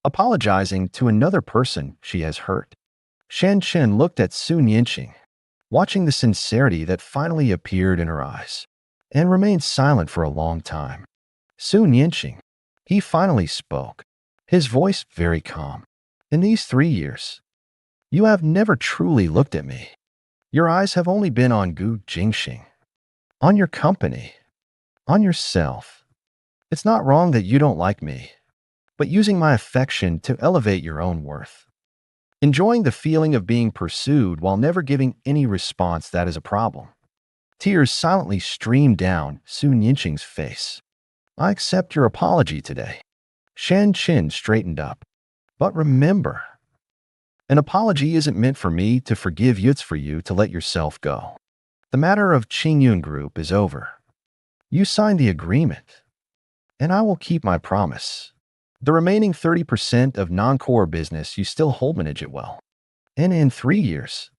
S1: apologizing to another person she has hurt. Shen Chen looked at Su Yanqing, watching the sincerity that finally appeared in her eyes, and remained silent for a long time. Su Yanqing, he finally spoke, his voice very calm. In these 3 years, you have never truly looked at me. Your eyes have only been on Gu Jingxing, on your company, on yourself. It's not wrong that you don't like me, but using my affection to elevate your own worth. Enjoying the feeling of being pursued while never giving any response, that is a problem. Tears silently streamed down Su Yanqing's face. I accept your apology today. Shen Chen straightened up. But remember, an apology isn't meant for me to forgive you, it's for you to let yourself go. The matter of Qingyun Group is over. You signed the agreement, and I will keep my promise. The remaining 30% of non-core business you still hold, manage it well. And in 3 years,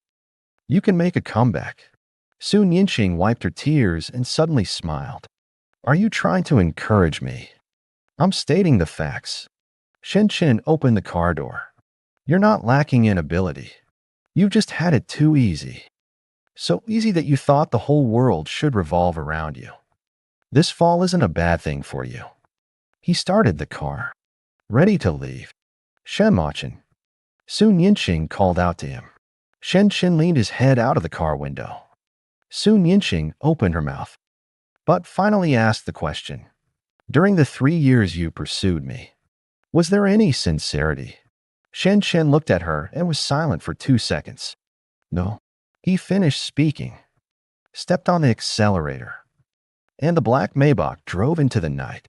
S1: you can make a comeback. Su Yanqing wiped her tears and suddenly smiled. Are you trying to encourage me? I'm stating the facts. Shen Chen opened the car door. You're not lacking in ability. You've just had it too easy. So easy that you thought the whole world should revolve around you. This fall isn't a bad thing for you. He started the car, ready to leave. Shen Chen. Su Yanqing called out to him. Shen Chen leaned his head out of the car window. Su Yanqing opened her mouth, but finally asked the question. During the 3 years you pursued me, was there any sincerity? Shen Chen looked at her and was silent for 2 seconds. No. He finished speaking, stepped on the accelerator, and the black Maybach drove into the night.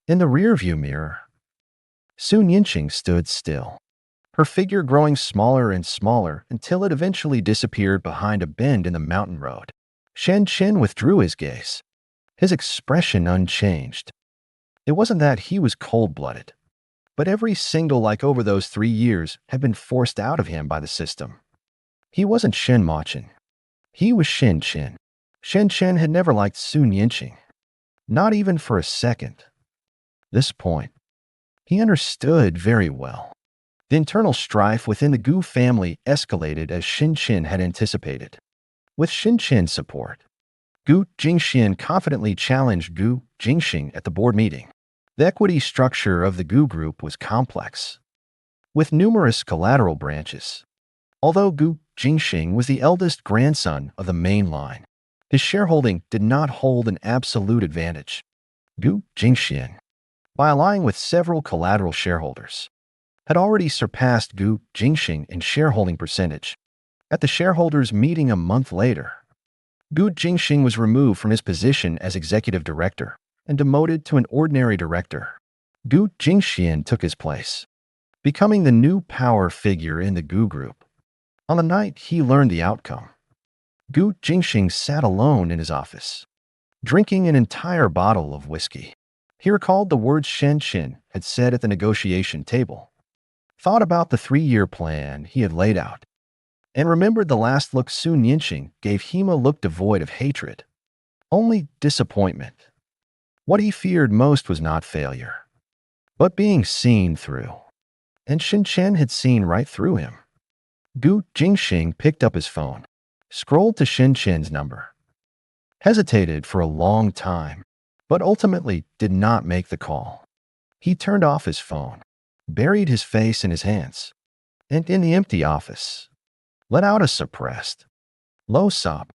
S1: In the rearview mirror, Su Yanqing stood still, her figure growing smaller and smaller until it eventually disappeared behind a bend in the mountain road. Shen Chen withdrew his gaze, his expression unchanged. It wasn't that he was cold-blooded, but every single like over those 3 years had been forced out of him by the system. He wasn't Shen Chen. He was Shen Chen. Shen Chen had never liked Su Yanqing, not even for a second. This point, he understood very well. The internal strife within the Gu family escalated as Shen Chen had anticipated. With Shen Chen's support, Gu Jingxian confidently challenged Gu Jingxing at the board meeting. The equity structure of the Gu group was complex, with numerous collateral branches. Although Gu Jingxing was the eldest grandson of the main line, his shareholding did not hold an absolute advantage. Gu Jingxian, by allying with several collateral shareholders, had already surpassed Gu Jingxing in shareholding percentage. At the shareholders' meeting a month later, Gu Jingxing was removed from his position as executive director and demoted to an ordinary director. Gu Jingxian took his place, becoming the new power figure in the Gu group. On the night he learned the outcome, Gu Jingxing sat alone in his office, drinking an entire bottle of whiskey. He recalled the words Shen Chen had said at the negotiation table, thought about the 3-year plan he had laid out, and remembered the last look Su Yanqing gave him, a look devoid of hatred, only disappointment. What he feared most was not failure, but being seen through. And Shen Chen had seen right through him. Gu Jingxing picked up his phone, scrolled to Shen Chen's number, hesitated for a long time, but ultimately did not make the call. He turned off his phone, buried his face in his hands, and in the empty office, let out a suppressed, low sob.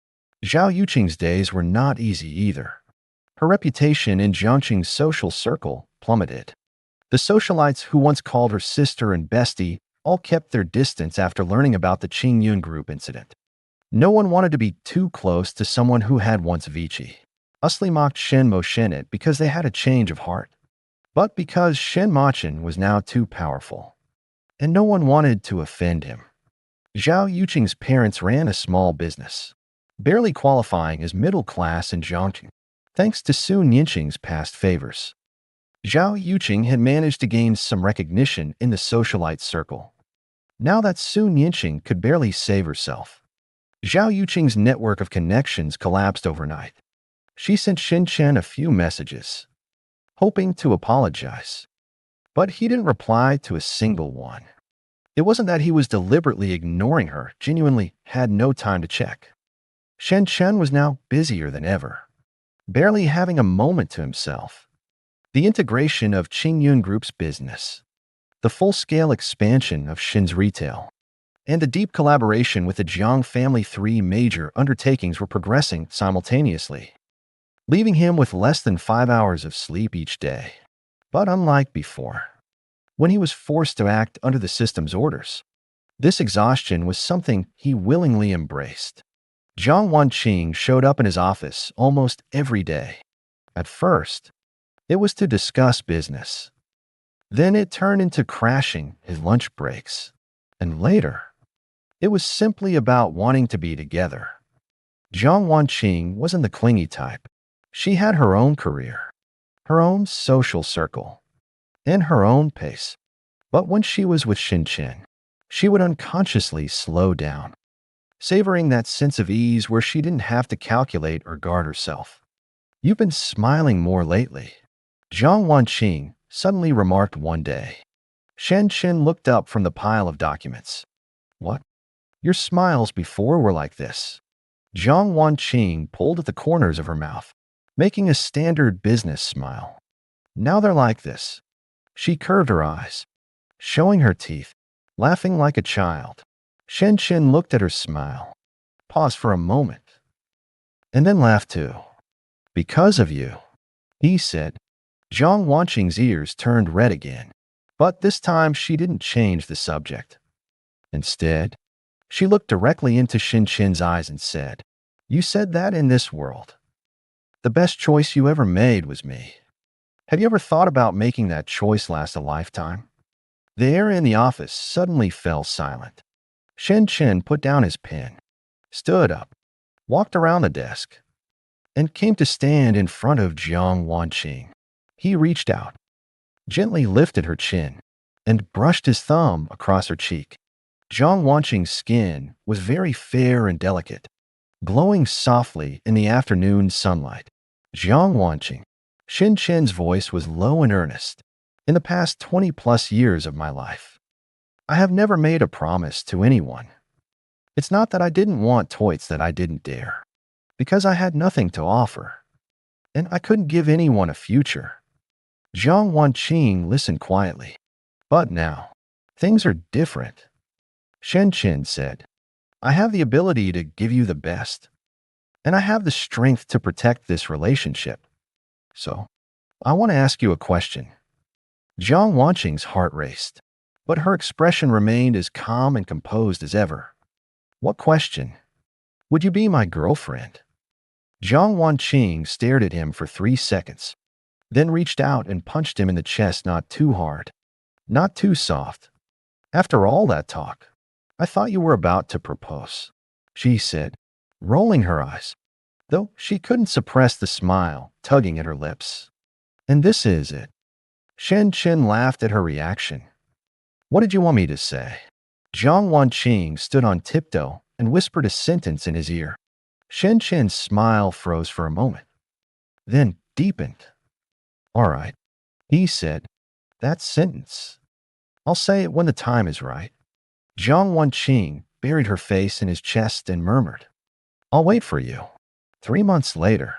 S1: Zhao Yuqing's days were not easy either. Her reputation in Jiangqing's social circle plummeted. The socialites who once called her sister and bestie all kept their distance after learning about the Qingyun Group incident. No one wanted to be too close to someone who had once viciously mocked Shen Chen because they had a change of heart, but because Shen Chen was now too powerful, and no one wanted to offend him. Zhao Yuqing's parents ran a small business, barely qualifying as middle class in Jiangqing, thanks to Su Yanqing's past favors. Zhao Yuqing had managed to gain some recognition in the socialite circle. Now that Su Yanqing could barely save herself, Zhao Yuqing's network of connections collapsed overnight. She sent Shen Chen a few messages, hoping to apologize, But he didn't reply to a single one. It wasn't that he was deliberately ignoring her, genuinely had no time to check. Shen Chen was now busier than ever, barely having a moment to himself. The integration of Qingyun Group's business, the full-scale expansion of Shen's retail, and the deep collaboration with the Jiang family, three major undertakings were progressing simultaneously, leaving him with less than 5 hours of sleep each day. But unlike before, when he was forced to act under the system's orders, this exhaustion was something he willingly embraced. Jiang Wanqing showed up in his office almost every day. At first, it was to discuss business. Then it turned into crashing his lunch breaks. And later, it was simply about wanting to be together. Jiang Wanqing wasn't the clingy type. She had her own career, her own social circle, and her own pace. But when she was with Shen Chen, she would unconsciously slow down, savoring that sense of ease where she didn't have to calculate or guard herself. "You've been smiling more lately," Jiang Wanqing suddenly remarked one day. Shen Chen looked up from the pile of documents. "What? Your smiles before were like this." Jiang Wanqing pulled at the corners of her mouth, making a standard business smile. "Now they're like this." She curved her eyes, showing her teeth, laughing like a child. Shen Chen looked at her smile, paused for a moment, and then laughed too. "Because of you," he said. Jiang Wanqing's ears turned red again, but this time she didn't change the subject. Instead, she looked directly into Shen Chen's eyes and said, "You said that in this world, the best choice you ever made was me. Have you ever thought about making that choice last a lifetime?" The air in the office suddenly fell silent. Shen Chen put down his pen, stood up, walked around the desk, and came to stand in front of Jiang Wanqing. He reached out, gently lifted her chin, and brushed his thumb across her cheek. Jiang Wanqing's skin was very fair and delicate, glowing softly in the afternoon sunlight. "Jiang Wanqing," Shen Chen's voice was low and earnest. "In the past 20-plus years of my life, I have never made a promise to anyone. It's not that I didn't want toys that I didn't dare, because I had nothing to offer, and I couldn't give anyone a future." Jiang Wanqing listened quietly. "But now, things are different," Shen Chen said. "I have the ability to give you the best, and I have the strength to protect this relationship. So, I want to ask you a question." Jiang Wanqing's heart raced, but her expression remained as calm and composed as ever. "What question?" "Would you be my girlfriend?" Jiang Wanqing stared at him for 3 seconds, then reached out and punched him in the chest, not too hard, not too soft. "After all that talk, I thought you were about to propose," she said, rolling her eyes, though she couldn't suppress the smile tugging at her lips. "And this is it." Shen Chen laughed at her reaction. "What did you want me to say?" Jiang Wanqing stood on tiptoe and whispered a sentence in his ear. Shen Chen's smile froze for a moment, then deepened. "All right," he said. "That sentence. I'll say it when the time is right." Jiang Wanqing buried her face in his chest and murmured, "I'll wait for you." 3 months later,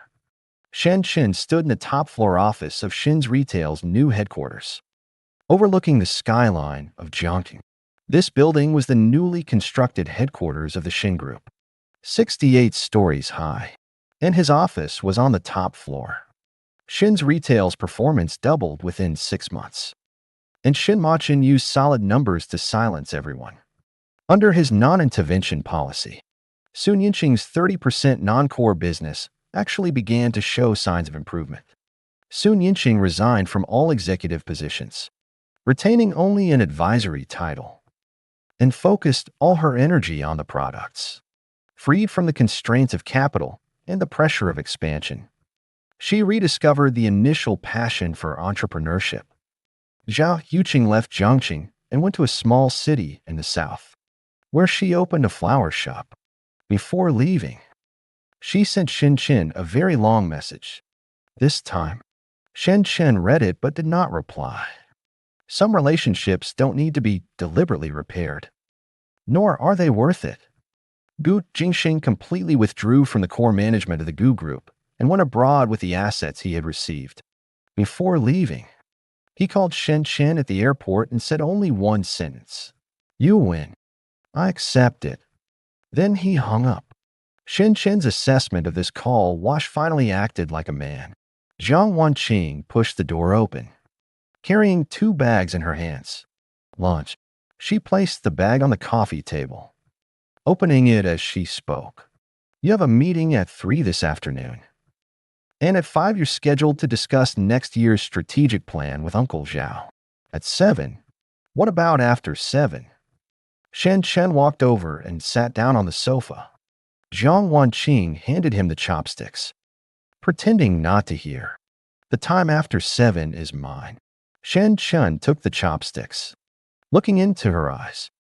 S1: Shen Chen stood in the top-floor office of Shen's Retail's new headquarters, overlooking the skyline of Jiangqing. This building was the newly constructed headquarters of the Shen Group, 68 stories high, and his office was on the top floor. Shen's Retail's performance doubled within 6 months, and Shen Machin used solid numbers to silence everyone. Under his non-intervention policy, Sun Yinqing's 30% non-core business actually began to show signs of improvement. Sun Yinqing resigned from all executive positions, retaining only an advisory title, and focused all her energy on the products. Freed from the constraints of capital and the pressure of expansion, she rediscovered the initial passion for entrepreneurship. Zhao Yuqing left Jiangqing and went to a small city in the south, where she opened a flower shop. Before leaving, she sent Shen Chen a very long message. This time, Shen Chen read it but did not reply. Some relationships don't need to be deliberately repaired, nor are they worth it. Gu Jingxing completely withdrew from the core management of the Gu Group and went abroad with the assets he had received. Before leaving, he called Shen Chen at the airport and said only one sentence. "You win. I accept it." Then he hung up. Shen Chen's assessment of this call Wash finally acted like a man. Jiang Wanqing pushed the door open, carrying 2 bags in her hands. Lunch. She placed the bag on the coffee table, opening it as she spoke. "You have a meeting at 3 this afternoon. And at 5, you're scheduled to discuss next year's strategic plan with Uncle Zhao. At 7, what about after 7? Shen Chen walked over and sat down on the sofa. Jiang Wanqing handed him the chopsticks, pretending not to hear. "The time after 7 is mine." Shen Chen took the chopsticks, looking into her eyes.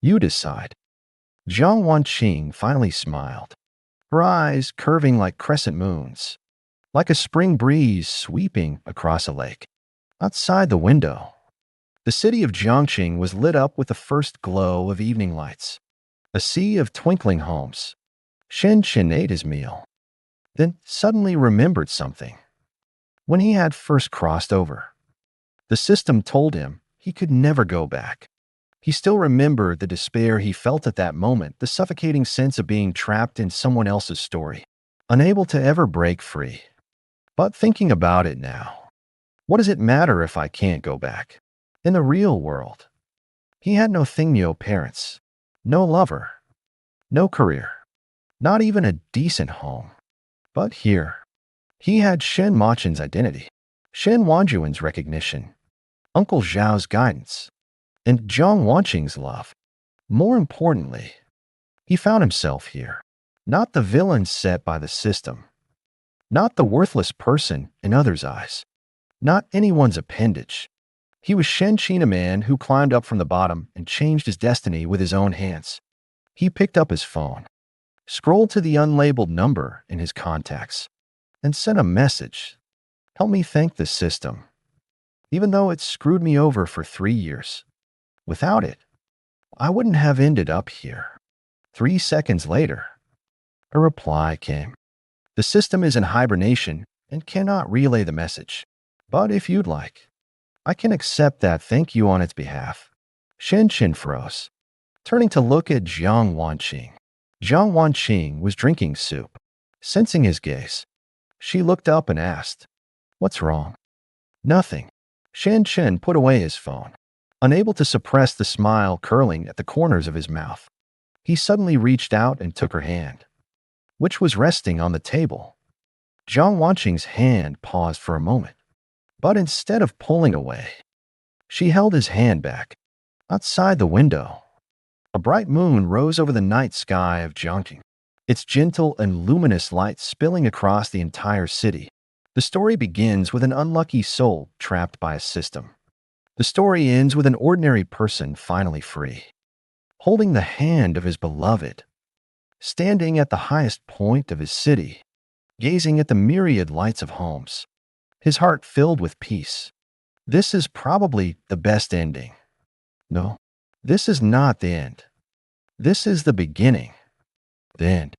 S1: "You decide." Jiang Wanqing finally smiled, her eyes curving like crescent moons, like a spring breeze sweeping across a lake. Outside the window, the city of Jiangqing was lit up with the first glow of evening lights. A sea of twinkling homes. Shen Chen ate his meal, then suddenly remembered something. When he had first crossed over, the system told him he could never go back. He still remembered the despair he felt at that moment, the suffocating sense of being trapped in someone else's story, unable to ever break free. But thinking about it now, what does it matter if I can't go back? In the real world, he had no Thingyo parents, no lover, no career, not even a decent home. But here, he had Shen Machen's identity, Shen Wanjuan's recognition, Uncle Zhao's guidance, and Jiang Wanqing's love. More importantly, he found himself here, not the villain set by the system, not the worthless person in others' eyes, not anyone's appendage. He was Shen Chen, a man who climbed up from the bottom and changed his destiny with his own hands. He picked up his phone, scrolled to the unlabeled number in his contacts, and sent a message. "Help me thank the system, even though it screwed me over for 3 years. Without it, I wouldn't have ended up here." 3 seconds later, a reply came. "The system is in hibernation and cannot relay the message. But if you'd like, I can accept that thank you on its behalf." Shen Chen froze, turning to look at Jiang Wanqing. Jiang Wanqing was drinking soup. Sensing his gaze, she looked up and asked, "What's wrong?" "Nothing." Shen Chen put away his phone, unable to suppress the smile curling at the corners of his mouth. He suddenly reached out and took her hand, which was resting on the table. Jiang Wanqing's hand paused for a moment, but instead of pulling away, she held his hand back. Outside the window, a bright moon rose over the night sky of Jiangqing, its gentle and luminous light spilling across the entire city. The story begins with an unlucky soul trapped by a system. The story ends with an ordinary person finally free, holding the hand of his beloved, standing at the highest point of his city, gazing at the myriad lights of homes, his heart filled with peace. This is probably the best ending. No, this is not the end. This is the beginning. The end.